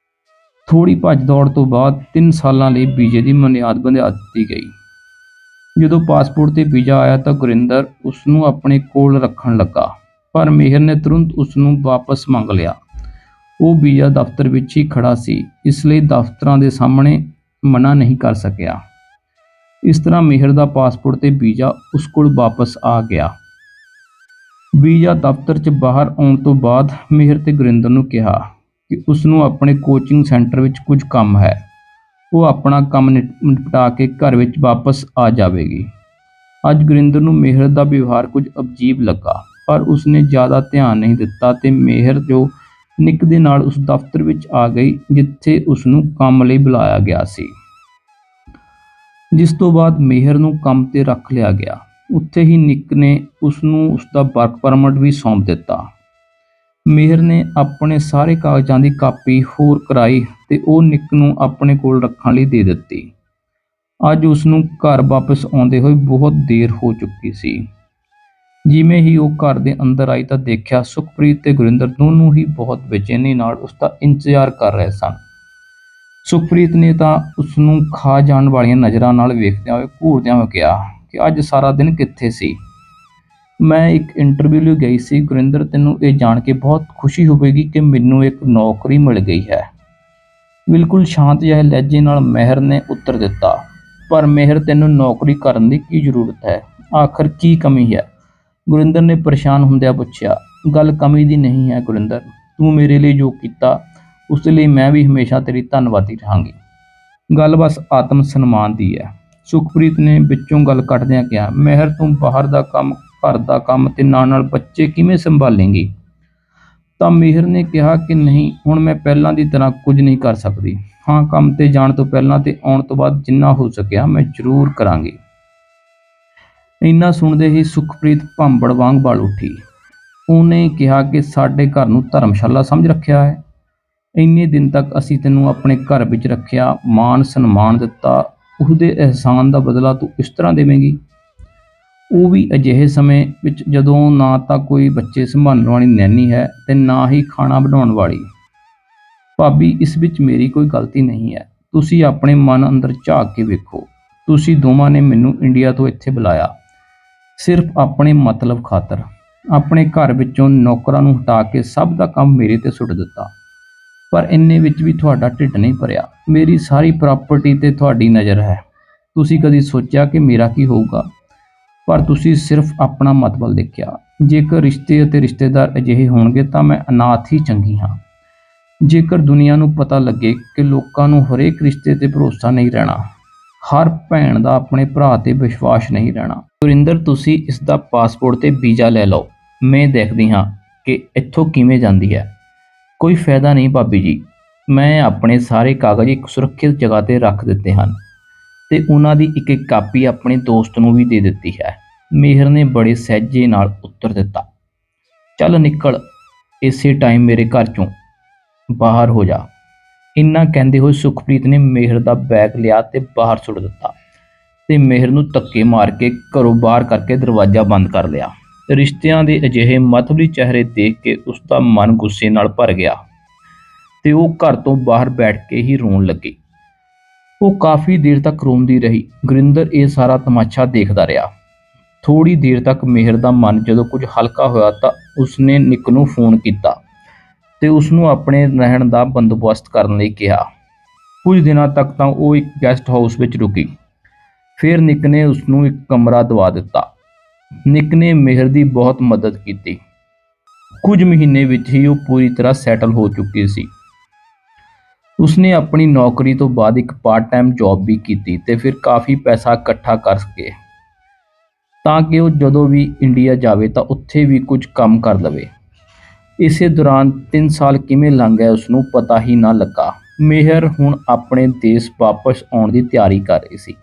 Speaker 1: ਥੋੜੀ ਭੱਜ ਦੌੜ ਤੋਂ ਬਾਅਦ 3 ਸਾਲਾਂ ਲਈ ਵੀਜ਼ੇ ਦੀ ਮਿਆਦ ਵਧਾ ਦਿੱਤੀ ਗਈ। ਜਦੋਂ ਪਾਸਪੋਰਟ ਤੇ ਵੀਜ਼ਾ ਆਇਆ ਤਾਂ ਗੁਰਿੰਦਰ ਉਸ ਨੂੰ ਆਪਣੇ ਕੋਲ ਰੱਖਣ ਲੱਗਾ, ਪਰ ਮਿਹਰ ਨੇ ਤੁਰੰਤ ਉਸ ਨੂੰ ਵਾਪਸ ਮੰਗ ਲਿਆ। ਉਹ ਵੀਜ਼ਾ ਦਫ਼ਤਰ ਵਿੱਚ ਹੀ ਖੜਾ ਸੀ, ਇਸ ਲਈ ਦਫ਼ਤਰਾਂ ਦੇ ਸਾਹਮਣੇ ਮਨਾ ਨਹੀਂ ਕਰ ਸਕਿਆ। ਇਸ ਤਰ੍ਹਾਂ ਮਿਹਰ ਦਾ ਪਾਸਪੋਰਟ ਤੇ ਵੀਜ਼ਾ ਉਸ ਕੋਲ ਵਾਪਸ ਆ ਗਿਆ। ਵੀਜ਼ਾ ਦਫ਼ਤਰ 'ਚ ਬਾਹਰ ਆਉਣ ਤੋਂ ਬਾਅਦ ਮਿਹਰ ਤੇ ਗੁਰਿੰਦਰ ਨੂੰ ਕਿਹਾ ਕਿ ਉਸ ਨੂੰ ਆਪਣੇ ਕੋਚਿੰਗ ਸੈਂਟਰ ਵਿੱਚ ਕੁਝ ਕੰਮ ਹੈ। ਉਹ ਆਪਣਾ ਕੰਮ ਨਿਪਟਾ ਕੇ ਘਰ ਵਿੱਚ ਵਾਪਸ ਆ ਜਾਵੇਗੀ। ਅੱਜ ਗੁਰਿੰਦਰ ਨੂੰ ਮਿਹਰ ਦਾ ਵਿਵਹਾਰ ਕੁਝ ਅਜੀਬ ਲੱਗਾ, ਪਰ ਉਸਨੇ ਜ਼ਿਆਦਾ ਧਿਆਨ ਨਹੀਂ ਦਿੱਤਾ ਤੇ ਮਿਹਰ ਜੋ ਨਿੱਕ ਦੇ ਨਾਲ ਉਸ ਦਫ਼ਤਰ ਵਿੱਚ ਆ ਗਈ ਜਿੱਥੇ ਉਸ ਨੂੰ ਕੰਮ ਲਈ ਬੁਲਾਇਆ ਗਿਆ ਸੀ। ਜਿਸ ਤੋਂ ਬਾਅਦ ਮਿਹਰ ਨੂੰ ਕੰਮ ਤੇ ਰੱਖ ਲਿਆ ਗਿਆ। ਉੱਥੇ ਹੀ ਨਿੱਕ ਨੇ ਉਸ ਨੂੰ ਉਸਦਾ ਵਰਕ ਪਰਮਿਟ ਵੀ ਸੌਂਪ ਦਿੱਤਾ। ਮਿਹਰ ਨੇ ਆਪਣੇ ਸਾਰੇ ਕਾਗਜ਼ਾਂ ਦੀ ਕਾਪੀ ਹੋਰ ਕਰਾਈ ਤੇ ਉਹ ਨਿੱਕ ਨੂੰ ਆਪਣੇ ਕੋਲ ਰੱਖਣ ਲਈ ਦੇ ਦਿੱਤੀ। ਅੱਜ ਉਸ ਨੂੰ ਘਰ ਵਾਪਸ ਆਉਂਦੇ ਹੋਏ ਬਹੁਤ ਦੇਰ ਹੋ ਚੁੱਕੀ ਸੀ। ਜਿਵੇਂ ਹੀ ਉਹ ਘਰ ਦੇ ਅੰਦਰ ਆਈ ਤਾਂ ਦੇਖਿਆ ਸੁਖਪ੍ਰੀਤ ਤੇ ਗੁਰਿੰਦਰ ਦੋਨੋਂ ਹੀ ਬਹੁਤ ਬੇਚੈਨੀ ਨਾਲ ਉਸਦਾ ਇੰਤਜ਼ਾਰ ਕਰ ਰਹੇ ਸਨ। ਸੁਖਪ੍ਰੀਤ ਨੇ ਤਾਂ ਉਸ ਨੂੰ ਖਾ ਜਾਣ ਵਾਲੀਆਂ ਨਜ਼ਰਾਂ ਨਾਲ ਵੇਖਦਿਆਂ ਹੋਏ ਘੂਰਦਿਆਂ ਹੋਏ ਕਿਹਾ ਕਿ ਅੱਜ ਸਾਰਾ ਦਿਨ ਕਿੱਥੇ ਸੀ? ਮੈਂ ਇੱਕ ਇੰਟਰਵਿਊ ਲਈ ਗਈ ਸੀ। ਗੁਰਿੰਦਰ, ਤੈਨੂੰ ਇਹ ਜਾਣ ਕੇ ਬਹੁਤ ਖੁਸ਼ੀ ਹੋਵੇਗੀ ਕਿ ਮੈਨੂੰ ਇੱਕ ਨੌਕਰੀ ਮਿਲ ਗਈ ਹੈ। ਬਿਲਕੁਲ ਸ਼ਾਂਤ ਜਿਹੇ ਲਹਿਜੇ ਨਾਲ ਮਿਹਰ ਨੇ ਉੱਤਰ ਦਿੱਤਾ। ਪਰ ਮਿਹਰ, ਤੈਨੂੰ ਨੌਕਰੀ ਕਰਨ ਦੀ ਕੀ ਜ਼ਰੂਰਤ ਹੈ? ਆਖਰ ਕੀ ਕਮੀ ਹੈ? ਗੁਰਿੰਦਰ ਨੇ ਪਰੇਸ਼ਾਨ ਹੁੰਦਿਆਂ ਪੁੱਛਿਆ। ਗੱਲ ਕਮੀ ਦੀ ਨਹੀਂ ਹੈ ਗੁਰਿੰਦਰ, ਤੂੰ ਮੇਰੇ ਲਈ ਜੋ ਕੀਤਾ ਉਸ ਲਈ ਮੈਂ ਵੀ ਹਮੇਸ਼ਾ ਤੇਰੀ ਧੰਨਵਾਦੀ ਰਹਾਂਗੀ। ਗੱਲ ਬਸ ਆਤਮ ਸਨਮਾਨ ਦੀ ਹੈ। ਸੁਖਪ੍ਰੀਤ ਨੇ ਵਿੱਚੋਂ ਗੱਲ ਕੱਟਦਿਆਂ ਕਿਹਾ, ਮਿਹਰ, ਤੂੰ ਬਾਹਰ ਦਾ ਕੰਮ, ਘਰ ਦਾ ਕੰਮ ਤੇ ਨਾਲ ਬੱਚੇ ਕਿਵੇਂ ਸੰਭਾਲੇਂਗੀ? ਤਾਂ ਮਿਹਰ ਨੇ ਕਿਹਾ ਕਿ ਨਹੀਂ, ਹੁਣ ਮੈਂ ਪਹਿਲਾਂ ਦੀ ਤਰ੍ਹਾਂ ਕੁਝ ਨਹੀਂ ਕਰ ਸਕਦੀ। ਹਾਂ, ਕੰਮ ਤੇ ਜਾਣ ਤੋਂ ਪਹਿਲਾਂ ਤੇ ਆਉਣ ਤੋਂ ਬਾਅਦ ਜਿੰਨਾ ਹੋ ਸਕਿਆ ਮੈਂ ਜ਼ਰੂਰ ਕਰਾਂਗੀ। ਇੰਨਾ ਸੁਣਦੇ ਹੀ ਸੁਖਪ੍ਰੀਤ ਭਾਂਬੜ ਵਾਂਗ ਬਲ ਉੱਠੀ। ਉਹਨੇ ਕਿਹਾ ਕਿ ਸਾਡੇ ਘਰ ਨੂੰ ਧਰਮਸ਼ਾਲਾ ਸਮਝ ਰੱਖਿਆ ਹੈ? ਇੰਨੇ ਦਿਨ ਤੱਕ ਅਸੀਂ ਤੈਨੂੰ ਆਪਣੇ ਘਰ ਵਿੱਚ ਰੱਖਿਆ, ਮਾਣ ਸਨਮਾਨ ਦਿੱਤਾ, ਉਹਦੇ ਅਹਿਸਾਨ ਦਾ ਬਦਲਾ ਤੂੰ ਇਸ ਤਰ੍ਹਾਂ ਦੇਵੇਂਗੀ? ਉਹ ਵੀ ਅਜਿਹੇ ਸਮੇਂ ਵਿੱਚ ਜਦੋਂ ਨਾ ਤਾਂ ਕੋਈ ਬੱਚੇ ਸੰਭਾਲਣ ਵਾਲੀ ਨੈਣੀ ਹੈ ਤੇ ਨਾ ਹੀ ਖਾਣਾ ਬਣਾਉਣ ਵਾਲੀ। ਭਾਬੀ, ਇਸ ਵਿੱਚ ਮੇਰੀ ਕੋਈ ਗਲਤੀ ਨਹੀਂ ਹੈ। ਤੁਸੀਂ ਆਪਣੇ ਮਨ ਅੰਦਰ ਝਾਕ ਕੇ ਵੇਖੋ। ਤੁਸੀਂ ਦੋਵਾਂ ਨੇ ਮੈਨੂੰ ਇੰਡੀਆ ਤੋਂ ਇੱਥੇ ਬੁਲਾਇਆ ਸਿਰਫ ਆਪਣੇ ਮਤਲਬ ਖਾਤਰ। ਆਪਣੇ ਘਰ ਵਿੱਚੋਂ ਨੌਕਰਾਂ ਨੂੰ ਹਟਾ ਕੇ ਸਭ ਦਾ ਕੰਮ ਮੇਰੇ ਤੇ ਸੁੱਟ ਦਿੱਤਾ, ਪਰ ਇੰਨੇ ਵਿੱਚ ਵੀ ਤੁਹਾਡਾ ਢਿੱਡ ਨਹੀਂ ਭਰਿਆ। ਮੇਰੀ ਸਾਰੀ ਪ੍ਰਾਪਰਟੀ ਤੇ ਤੁਹਾਡੀ ਨਜ਼ਰ ਹੈ। ਤੁਸੀਂ ਕਦੀ ਸੋਚਿਆ ਕਿ ਮੇਰਾ ਕੀ ਹੋਊਗਾ? ਪਰ ਤੁਸੀਂ ਸਿਰਫ ਆਪਣਾ ਮਤਲਬ ਦੇਖਿਆ। ਜੇਕਰ ਰਿਸ਼ਤੇ ਅਤੇ ਰਿਸ਼ਤੇਦਾਰ ਅਜਿਹੇ ਹੋਣਗੇ ਤਾਂ ਮੈਂ ਅਨਾਥ ਹੀ ਚੰਗੀ ਹਾਂ। ਜੇਕਰ ਦੁਨੀਆ ਨੂੰ ਪਤਾ ਲੱਗੇ ਕਿ ਲੋਕਾਂ ਨੂੰ ਹਰੇਕ ਰਿਸ਼ਤੇ ਤੇ ਭਰੋਸਾ ਨਹੀਂ ਰਹਿਣਾ, ਹਰ ਭੈਣ ਦਾ ਆਪਣੇ ਭਰਾ ਤੇ ਵਿਸ਼ਵਾਸ ਨਹੀਂ ਰਹਿਣਾ। ਗੁਰਿੰਦਰ, ਤੁਸੀਂ ਇਸ ਦਾ ਪਾਸਪੋਰਟ ਤੇ ਵੀਜ਼ਾ ਲੈ ਲਓ, ਮੈਂ ਦੇਖਦੀ ਹਾਂ ਕਿ ਇੱਥੋਂ ਕਿਵੇਂ ਜਾਂਦੀ ਹੈ। ਕੋਈ ਫਾਇਦਾ ਨਹੀਂ ਭਾਬੀ ਜੀ, ਮੈਂ ਆਪਣੇ ਸਾਰੇ ਕਾਗਜ਼ ਇੱਕ ਸੁਰੱਖਿਅਤ ਜਗ੍ਹਾ ਤੇ ਰੱਖ ਦਿੱਤੇ ਹਨ ਤੇ ਉਹਨਾਂ ਦੀ ਇੱਕ ਇੱਕ ਕਾਪੀ ਆਪਣੇ ਦੋਸਤ ਨੂੰ ਵੀ ਦੇ ਦਿੱਤੀ ਹੈ। ਮਿਹਰ ਨੇ ਬੜੇ ਸਹਿਜੇ ਨਾਲ ਉੱਤਰ ਦਿੱਤਾ। ਚੱਲ ਨਿਕਲ, ਇਸੇ ਟਾਈਮ ਮੇਰੇ ਘਰ ਚੋਂ ਬਾਹਰ ਹੋ ਜਾ। ਇੰਨਾ ਕਹਿੰਦੇ ਹੋਏ ਸੁਖਪ੍ਰੀਤ ਨੇ ਮਿਹਰ ਦਾ ਬੈਗ ਲਿਆ ਤੇ ਬਾਹਰ ਸੁੱਟ ਦਿੱਤਾ ਤੇ ਮਿਹਰ ਨੂੰ ਧੱਕੇ ਮਾਰ ਕੇ ਘਰੋਂ ਬਾਹਰ ਕਰਕੇ ਦਰਵਾਜ਼ਾ ਬੰਦ ਕਰ ਲਿਆ। ਰਿਸ਼ਤਿਆਂ ਦੇ ਅਜਿਹੇ ਮਤਲਬੀ ਚਿਹਰੇ ਦੇਖ ਕੇ ਉਸ ਦਾ ਮਨ ਗੁੱਸੇ ਨਾਲ ਭਰ ਗਿਆ ਤੇ ਉਹ ਘਰ ਤੋਂ ਬਾਹਰ ਬੈਠ ਕੇ ਹੀ ਰੋਣ ਲੱਗੀ। ਉਹ ਕਾਫੀ ਦੇਰ ਤੱਕ ਰੋਂਦੀ ਰਹੀ। ਗੁਰਿੰਦਰ ਇਹ ਸਾਰਾ ਤਮਾਸ਼ਾ ਦੇਖਦਾ ਰਿਹਾ। ਥੋੜੀ ਦੇਰ ਤੱਕ ਮਿਹਰ ਦਾ ਮਨ ਜਦੋਂ ਕੁਝ ਹਲਕਾ ਹੋਇਆ ਤਾਂ ਉਸਨੇ ਨਿੱਕ ਨੂੰ ਫੋਨ ਕੀਤਾ ਤੇ ਉਸਨੂੰ ਆਪਣੇ ਰਹਿਣ ਦਾ ਬੰਦੋਬਸਤ ਕਰਨ ਲਈ ਕਿਹਾ। ਕੁਝ ਦਿਨਾਂ ਤੱਕ ਤਾਂ ਉਹ ਇੱਕ ਗੈਸਟ ਹਾਊਸ ਵਿੱਚ ਰੁਕੀ। ਫਿਰ ਨਿੱਕ ਨੇ ਉਸਨੂੰ ਇੱਕ ਕਮਰਾ ਦਵਾ ਦਿੱਤਾ। ਨਿੱਕ ਨੇ ਮਿਹਰ ਦੀ ਬਹੁਤ ਮਦਦ ਕੀਤੀ। ਕੁਝ ਮਹੀਨੇ ਵਿੱਚ ਹੀ ਉਹ ਪੂਰੀ ਤਰ੍ਹਾਂ ਸੈਟਲ ਹੋ ਚੁੱਕੀ ਸੀ। ਉਸਨੇ ਆਪਣੀ ਨੌਕਰੀ ਤੋਂ ਬਾਅਦ ਇੱਕ ਪਾਰਟ ਟਾਈਮ ਜੌਬ ਵੀ ਕੀਤੀ ਤੇ ਫਿਰ ਕਾਫੀ ਪੈਸਾ ਇਕੱਠਾ ਕਰ ਸਕੇ ਤਾਂ ਕਿ ਉਹ ਜਦੋਂ ਵੀ ਇੰਡੀਆ ਜਾਵੇ ਤਾਂ ਉੱਥੇ ਵੀ ਕੁਝ ਕੰਮ ਕਰ ਲਵੇ। ਇਸੇ ਦੌਰਾਨ 3 ਸਾਲ ਕਿਵੇਂ ਲੰਘ ਗਏ ਉਸਨੂੰ ਪਤਾ ਹੀ ਨਾ ਲੱਗਾ। ਮਿਹਰ ਹੁਣ ਆਪਣੇ ਦੇਸ਼ ਵਾਪਸ ਆਉਣ ਦੀ ਤਿਆਰੀ ਕਰ ਰਹੀ ਸੀ।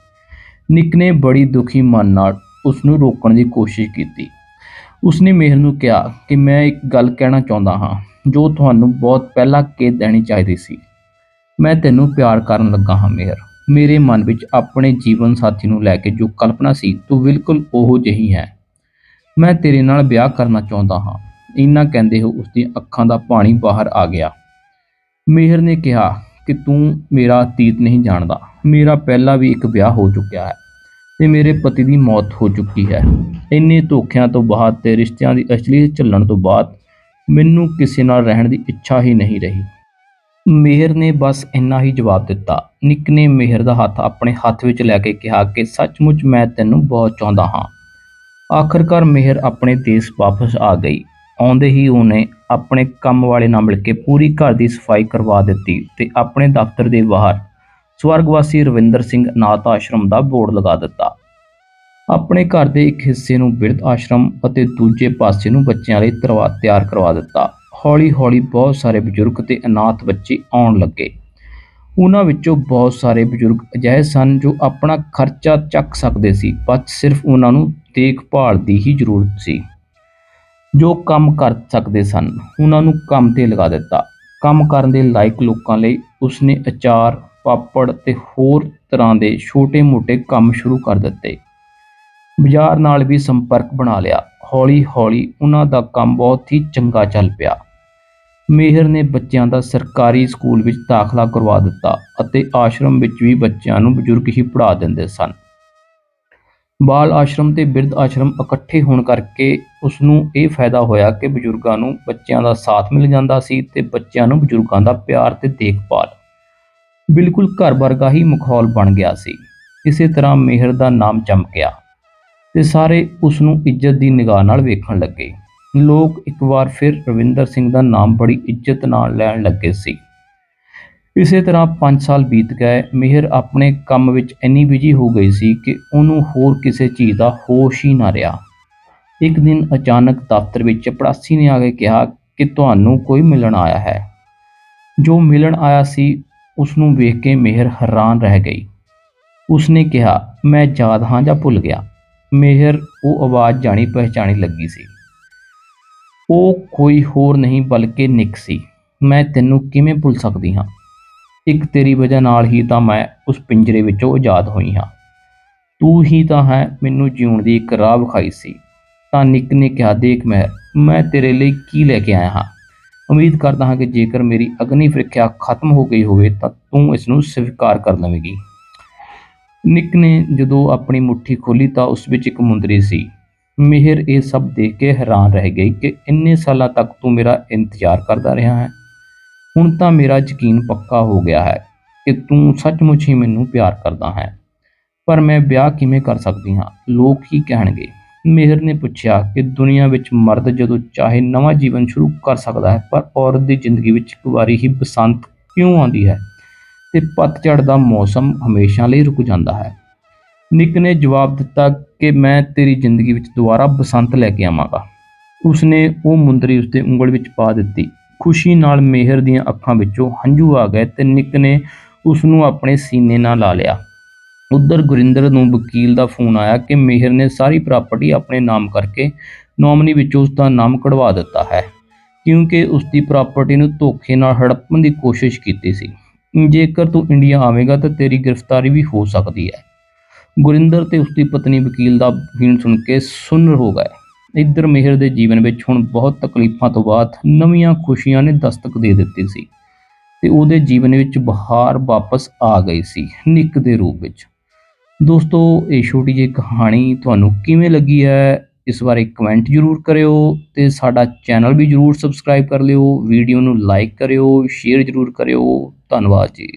Speaker 1: ਨਿੱਕ ਨੇ ਬੜੀ ਦੁਖੀ ਮਨ ਨਾਲ ਉਸਨੂੰ ਰੋਕਣ ਦੀ ਕੋਸ਼ਿਸ਼ ਕੀਤੀ। ਉਸਨੇ ਮਿਹਰ ਨੂੰ ਕਿਹਾ ਕਿ ਮੈਂ ਇੱਕ ਗੱਲ ਕਹਿਣਾ ਚਾਹੁੰਦਾ ਹਾਂ ਜੋ ਤੁਹਾਨੂੰ ਬਹੁਤ ਪਹਿਲਾਂ ਕਹਿ ਦੇਣੀ ਚਾਹੀਦੀ ਸੀ। ਮੈਂ ਤੈਨੂੰ ਪਿਆਰ ਕਰਨ ਲੱਗਾ ਹਾਂ ਮਿਹਰ। ਮੇਰੇ ਮਨ ਵਿੱਚ ਆਪਣੇ ਜੀਵਨ ਸਾਥੀ ਨੂੰ ਲੈ ਕੇ ਜੋ ਕਲਪਨਾ ਸੀ ਤੂੰ ਬਿਲਕੁਲ ਉਹੋ ਜਿਹੀ ਹੈ। ਮੈਂ ਤੇਰੇ ਨਾਲ ਵਿਆਹ ਕਰਨਾ ਚਾਹੁੰਦਾ ਹਾਂ। ਇੰਨਾ ਕਹਿੰਦੇ ਹੋ ਉਸਦੀਆਂ ਅੱਖਾਂ ਦਾ ਪਾਣੀ ਬਾਹਰ ਆ ਗਿਆ। ਮਿਹਰ ਨੇ ਕਿਹਾ ਕਿ ਤੂੰ ਮੇਰਾ ਅਤੀਤ ਨਹੀਂ ਜਾਣਦਾ। ਮੇਰਾ ਪਹਿਲਾਂ ਵੀ ਇੱਕ ਵਿਆਹ ਹੋ ਚੁੱਕਿਆ ਹੈ ਤੇ ਮੇਰੇ ਪਤੀ ਦੀ ਮੌਤ ਹੋ ਚੁੱਕੀ ਹੈ। ਇੰਨੇ ਧੋਖਿਆਂ ਤੋਂ ਬਾਅਦ ਤੇ ਰਿਸ਼ਤਿਆਂ ਦੀ ਅਸਲੀਅਤ ਝੱਲਣ ਤੋਂ ਬਾਅਦ ਮੈਨੂੰ ਕਿਸੇ ਨਾਲ ਰਹਿਣ ਦੀ ਇੱਛਾ ਹੀ ਨਹੀਂ ਰਹੀ। ਮਿਹਰ ਨੇ ਬਸ ਇੰਨਾ ਹੀ ਜਵਾਬ ਦਿੱਤਾ। ਨਿੱਕ ਨੇ ਮਿਹਰ ਦਾ ਹੱਥ ਆਪਣੇ ਹੱਥ ਵਿੱਚ ਲੈ ਕੇ ਕਿਹਾ ਕਿ ਸੱਚਮੁੱਚ ਮੈਂ ਤੈਨੂੰ ਬਹੁਤ ਚਾਹੁੰਦਾ ਹਾਂ। ਆਖਰਕਾਰ ਮਿਹਰ ਆਪਣੇ ਦੇਸ਼ ਵਾਪਸ ਆ ਗਈ। ਆਉਂਦੇ ਹੀ ਉਹਨੇ ਆਪਣੇ ਕੰਮ ਵਾਲੇ ਨਾਲ ਮਿਲ ਕੇ ਪੂਰੀ ਘਰ ਦੀ ਸਫਾਈ ਕਰਵਾ ਦਿੱਤੀ ਤੇ ਆਪਣੇ ਦਫ਼ਤਰ ਦੇ ਬਾਹਰ ਸਵਰਗਵਾਸੀ ਰਵਿੰਦਰ ਸਿੰਘ ਅਨਾਥ ਆਸ਼ਰਮ ਦਾ ਬੋਰਡ ਲਗਾ ਦਿੱਤਾ। ਆਪਣੇ ਘਰ ਦੇ ਇੱਕ ਹਿੱਸੇ ਨੂੰ ਬਿਰਧ ਆਸ਼ਰਮ ਅਤੇ ਦੂਜੇ ਪਾਸੇ ਨੂੰ ਬੱਚਿਆਂ ਲਈ ਤਿਆਰ ਕਰਵਾ ਦਿੱਤਾ। ਹੌਲੀ ਹੌਲੀ ਬਹੁਤ ਸਾਰੇ ਬਜ਼ੁਰਗ ਤੇ ਅਨਾਥ ਬੱਚੇ ਆਉਣ ਲੱਗੇ। ਉਹਨਾਂ ਵਿੱਚੋਂ ਬਹੁਤ ਸਾਰੇ ਬਜ਼ੁਰਗ ਅਜਿਹੇ ਸਨ ਜੋ ਆਪਣਾ ਖਰਚਾ ਚੱਕ ਸਕਦੇ ਸੀ, ਬਸ ਸਿਰਫ ਉਹਨਾਂ ਨੂੰ ਦੇਖਭਾਲ ਦੀ ਹੀ ਜ਼ਰੂਰਤ ਸੀ। ਜੋ ਕੰਮ ਕਰ ਸਕਦੇ ਸਨ ਉਹਨਾਂ ਨੂੰ ਕੰਮ ਤੇ ਲਗਾ ਦਿੱਤਾ। ਕੰਮ ਕਰਨ ਦੇ ਲਾਇਕ ਲੋਕਾਂ ਲਈ ਉਸਨੇ ਅਚਾਰ, ਪਾਪੜ ਤੇ ਹੋਰ ਤਰ੍ਹਾਂ ਦੇ ਛੋਟੇ-ਮੋਟੇ ਕੰਮ ਸ਼ੁਰੂ ਕਰ ਦਿੱਤੇ। ਬਾਜ਼ਾਰ ਨਾਲ ਵੀ ਸੰਪਰਕ ਬਣਾ ਲਿਆ। ਹੌਲੀ ਹੌਲੀ ਉਹਨਾਂ ਦਾ ਕੰਮ ਬਹੁਤ ਹੀ ਚੰਗਾ ਚੱਲ ਪਿਆ। ਮਿਹਰ ਨੇ ਬੱਚਿਆਂ ਦਾ ਸਰਕਾਰੀ ਸਕੂਲ ਵਿੱਚ ਦਾਖਲਾ ਕਰਵਾ ਦਿੱਤਾ ਅਤੇ ਆਸ਼ਰਮ ਵਿੱਚ ਵੀ ਬੱਚਿਆਂ ਨੂੰ ਬਜ਼ੁਰਗ ਹੀ ਪੜ੍ਹਾ ਦਿੰਦੇ ਸਨ। ਬਾਲ ਆਸ਼ਰਮ ਤੇ ਬਿਰਧ ਆਸ਼ਰਮ ਇਕੱਠੇ ਹੋਣ ਕਰਕੇ ਉਸਨੂੰ ਇਹ ਫਾਇਦਾ ਹੋਇਆ ਕਿ ਬਜ਼ੁਰਗਾਂ ਨੂੰ ਬੱਚਿਆਂ ਦਾ ਸਾਥ ਮਿਲ ਜਾਂਦਾ ਸੀ ਤੇ ਬੱਚਿਆਂ ਨੂੰ ਬਜ਼ੁਰਗਾਂ ਦਾ ਪਿਆਰ ਤੇ ਦੇਖਭਾਲ। ਬਿਲਕੁਲ ਘਰ ਵਰਗਾ ਹੀ ਮਾਹੌਲ ਬਣ ਗਿਆ ਸੀ। ਇਸੇ ਤਰ੍ਹਾਂ ਮਿਹਰ ਦਾ ਨਾਮ ਚਮਕਿਆ ਤੇ ਸਾਰੇ ਉਸ ਨੂੰ ਇੱਜ਼ਤ ਦੀ ਨਿਗਾਹ ਨਾਲ ਵੇਖਣ ਲੱਗੇ। ਲੋਕ ਇੱਕ ਵਾਰ ਫਿਰ ਰਵਿੰਦਰ ਸਿੰਘ ਦਾ ਨਾਮ ਬੜੀ ਇੱਜ਼ਤ ਨਾਲ ਲੈਣ ਲੱਗੇ ਸੀ। ਇਸੇ ਤਰ੍ਹਾਂ 5 ਸਾਲ ਬੀਤ ਗਏ। ਮਿਹਰ ਆਪਣੇ ਕੰਮ ਵਿੱਚ ਇੰਨੀ ਬਿਜੀ ਹੋ ਗਈ ਸੀ ਕਿ ਉਹਨੂੰ ਹੋਰ ਕਿਸੇ ਚੀਜ਼ ਦਾ ਹੋਸ਼ ਹੀ ਨਾ ਰਿਹਾ। ਇੱਕ ਦਿਨ ਅਚਾਨਕ ਦਫ਼ਤਰ ਵਿੱਚ ਚਪੜਾਸੀ ਨੇ ਆ ਕੇ ਕਿਹਾ ਕਿ ਤੁਹਾਨੂੰ ਕੋਈ ਮਿਲਣ ਆਇਆ ਹੈ। ਜੋ ਮਿਲਣ ਆਇਆ ਸੀ ਉਸ ਨੂੰ ਵੇਖ ਕੇ ਮਿਹਰ ਹੈਰਾਨ ਰਹਿ ਗਈ। ਉਸਨੇ ਕਿਹਾ, ਮੈਂ ਯਾਦ ਹਾਂ ਜਾਂ ਭੁੱਲ ਗਿਆ। ਮਿਹਰ ਉਹ ਆਵਾਜ਼ ਜਾਣੀ ਪਹਿਚਾਣੀ ਲੱਗੀ ਸੀ। ਉਹ ਕੋਈ ਹੋਰ ਨਹੀਂ ਬਲਕਿ ਨਿੱਕ ਸੀ। ਮੈਂ ਤੈਨੂੰ ਕਿਵੇਂ ਭੁੱਲ ਸਕਦੀ ਹਾਂ। ਇੱਕ ਤੇਰੀ ਵਜ੍ਹਾ ਨਾਲ ਹੀ ਤਾਂ ਮੈਂ ਉਸ ਪਿੰਜਰੇ ਵਿੱਚੋਂ ਆਜ਼ਾਦ ਹੋਈ ਹਾਂ। ਤੂੰ ਹੀ ਤਾਂ ਹੈ ਮੈਨੂੰ ਜਿਉਣ ਦੀ ਇੱਕ ਰਾਹ ਵਿਖਾਈ ਸੀ। ਤਾਂ ਨਿੱਕ ਨੇ ਕਿਹਾ, ਦੇਖ ਮਿਹਰ, ਮੈਂ ਤੇਰੇ ਲਈ ਕੀ ਲੈ ਕੇ ਆਇਆ ਹਾਂ। ਉਮੀਦ ਕਰਦਾ ਹਾਂ ਕਿ ਜੇਕਰ ਮੇਰੀ ਅਗਨੀ ਪ੍ਰੀਖਿਆ ਖਤਮ ਹੋ ਗਈ ਹੋਵੇ ਤਾਂ ਤੂੰ ਇਸ ਨੂੰ ਸਵੀਕਾਰ ਕਰ ਲਵੇਂਗੀ। ਨਿੱਕ ਨੇ ਜਦੋਂ ਆਪਣੀ ਮੁੱਠੀ ਖੋਲ੍ਹੀ ਤਾਂ ਉਸ ਵਿੱਚ ਇੱਕ ਮੁੰਦਰੀ ਸੀ। ਮਿਹਰ ਇਹ ਸਭ ਦੇਖ ਕੇ ਹੈਰਾਨ ਰਹਿ ਗਈ ਕਿ ਇੰਨੇ ਸਾਲਾਂ ਤੱਕ ਤੂੰ ਮੇਰਾ ਇੰਤਜ਼ਾਰ ਕਰਦਾ ਰਿਹਾ ਹੈ। ਹੁਣ ਤਾਂ ਮੇਰਾ ਯਕੀਨ ਪੱਕਾ ਹੋ ਗਿਆ ਹੈ ਕਿ ਤੂੰ ਸੱਚਮੁੱਚ ਹੀ ਮੈਨੂੰ ਪਿਆਰ ਕਰਦਾ ਹੈ। ਪਰ ਮੈਂ ਵਿਆਹ ਕਿਵੇਂ ਕਰ ਸਕਦੀ ਹਾਂ? ਲੋਕ ਕੀ ਕਹਿਣਗੇ? ਮੇਹਰ ਨੇ ਪੁੱਛਿਆ ਕਿ ਦੁਨੀਆ ਵਿੱਚ ਮਰਦ ਜਦੋਂ ਚਾਹੇ ਨਵਾਂ ਜੀਵਨ ਸ਼ੁਰੂ ਕਰ ਸਕਦਾ ਹੈ, ਪਰ ਔਰਤ ਦੀ ਜ਼ਿੰਦਗੀ ਵਿੱਚ ਇੱਕ ਵਾਰੀ ਹੀ ਬਸੰਤ ਕਿਉਂ ਆਉਂਦੀ ਹੈ ਤੇ ਪਤਝੜ ਦਾ ਮੌਸਮ ਹਮੇਸ਼ਾ ਲਈ ਰੁਕ ਜਾਂਦਾ ਹੈ। ਨਿੱਕ ਨੇ ਜਵਾਬ ਦਿੱਤਾ ਕਿ ਮੈਂ ਤੇਰੀ ਜ਼ਿੰਦਗੀ ਵਿੱਚ ਦੁਬਾਰਾ ਬਸੰਤ ਲੈ ਕੇ ਆਵਾਂਗਾ। ਉਸਨੇ ਉਹ ਮੁੰਦਰੀ ਉਸਦੇ ਉਂਗਲ ਵਿੱਚ ਪਾ ਦਿੱਤੀ। ਖੁਸ਼ੀ ਨਾਲ ਮੇਹਰ ਦੀਆਂ ਅੱਖਾਂ ਵਿੱਚੋਂ ਹੰਝੂ ਆ ਗਏ ਤੇ ਨਿੱਕ ਨੇ ਉਸ ਨੂੰ ਆਪਣੇ ਸੀਨੇ ਨਾਲ ਲਾ ਲਿਆ। ਉੱਧਰ ਗੁਰਿੰਦਰ ਨੂੰ ਵਕੀਲ ਦਾ ਫੋਨ ਆਇਆ ਕਿ ਮੇਹਰ ਨੇ ਸਾਰੀ ਪ੍ਰਾਪਰਟੀ ਆਪਣੇ ਨਾਮ ਕਰਕੇ ਨੋਮਨੀ ਵਿੱਚੋਂ ਉਸ ਦਾ ਨਾਮ ਕਢਵਾ ਦਿੱਤਾ ਹੈ, ਕਿਉਂਕਿ ਉਸ ਦੀ ਪ੍ਰਾਪਰਟੀ ਨੂੰ ਧੋਖੇ ਨਾਲ ਹੜੱਪਣ ਦੀ ਕੋਸ਼ਿਸ਼ ਕੀਤੀ ਸੀ। ਜੇਕਰ ਤੂੰ ਇੰਡੀਆ ਆਵੇਗਾ ਤਾਂ ਤੇਰੀ ਗ੍ਰਿਫਤਾਰੀ ਵੀ ਹੋ ਸਕਦੀ ਹੈ। ਗੁਰਿੰਦਰ ਤੇ ਉਸਦੀ ਪਤਨੀ ਵਕੀਲ ਦਾ ਵੀਣ ਸੁਣ ਕੇ ਸੁੰਨ ਹੋ ਗਏ। ਇੱਧਰ ਮੇਹਰ ਦੇ ਜੀਵਨ ਵਿੱਚ ਹੁਣ ਬਹੁਤ ਤਕਲੀਫਾਂ ਤੋਂ ਬਾਅਦ ਨਵੀਆਂ ਖੁਸ਼ੀਆਂ ਨੇ ਦਸਤਕ ਦੇ ਦਿੱਤੀ ਸੀ ਤੇ ਉਹਦੇ ਜੀਵਨ ਵਿੱਚ ਬਹਾਰ ਵਾਪਸ ਆ ਗਈ ਸੀ, ਨਿੱਕ ਦੇ ਰੂਪ ਵਿੱਚ। ਦੋਸਤੋ, ਇਹ ਛੋਟੀ ਜਿਹੀ ਕਹਾਣੀ ਤੁਹਾਨੂੰ ਕਿਵੇਂ ਲੱਗੀ ਹੈ, ਇਸ ਬਾਰੇ ਕਮੈਂਟ ਜ਼ਰੂਰ ਕਰਿਓ ਤੇ ਸਾਡਾ ਚੈਨਲ ਵੀ ਜ਼ਰੂਰ ਸਬਸਕ੍ਰਾਈਬ ਕਰ ਲਿਓ। ਵੀਡੀਓ ਨੂੰ ਲਾਈਕ ਕਰਿਓ, ਸ਼ੇਅਰ ਜ਼ਰੂਰ ਕਰਿਓ। ਧੰਨਵਾਦ ਜੀ।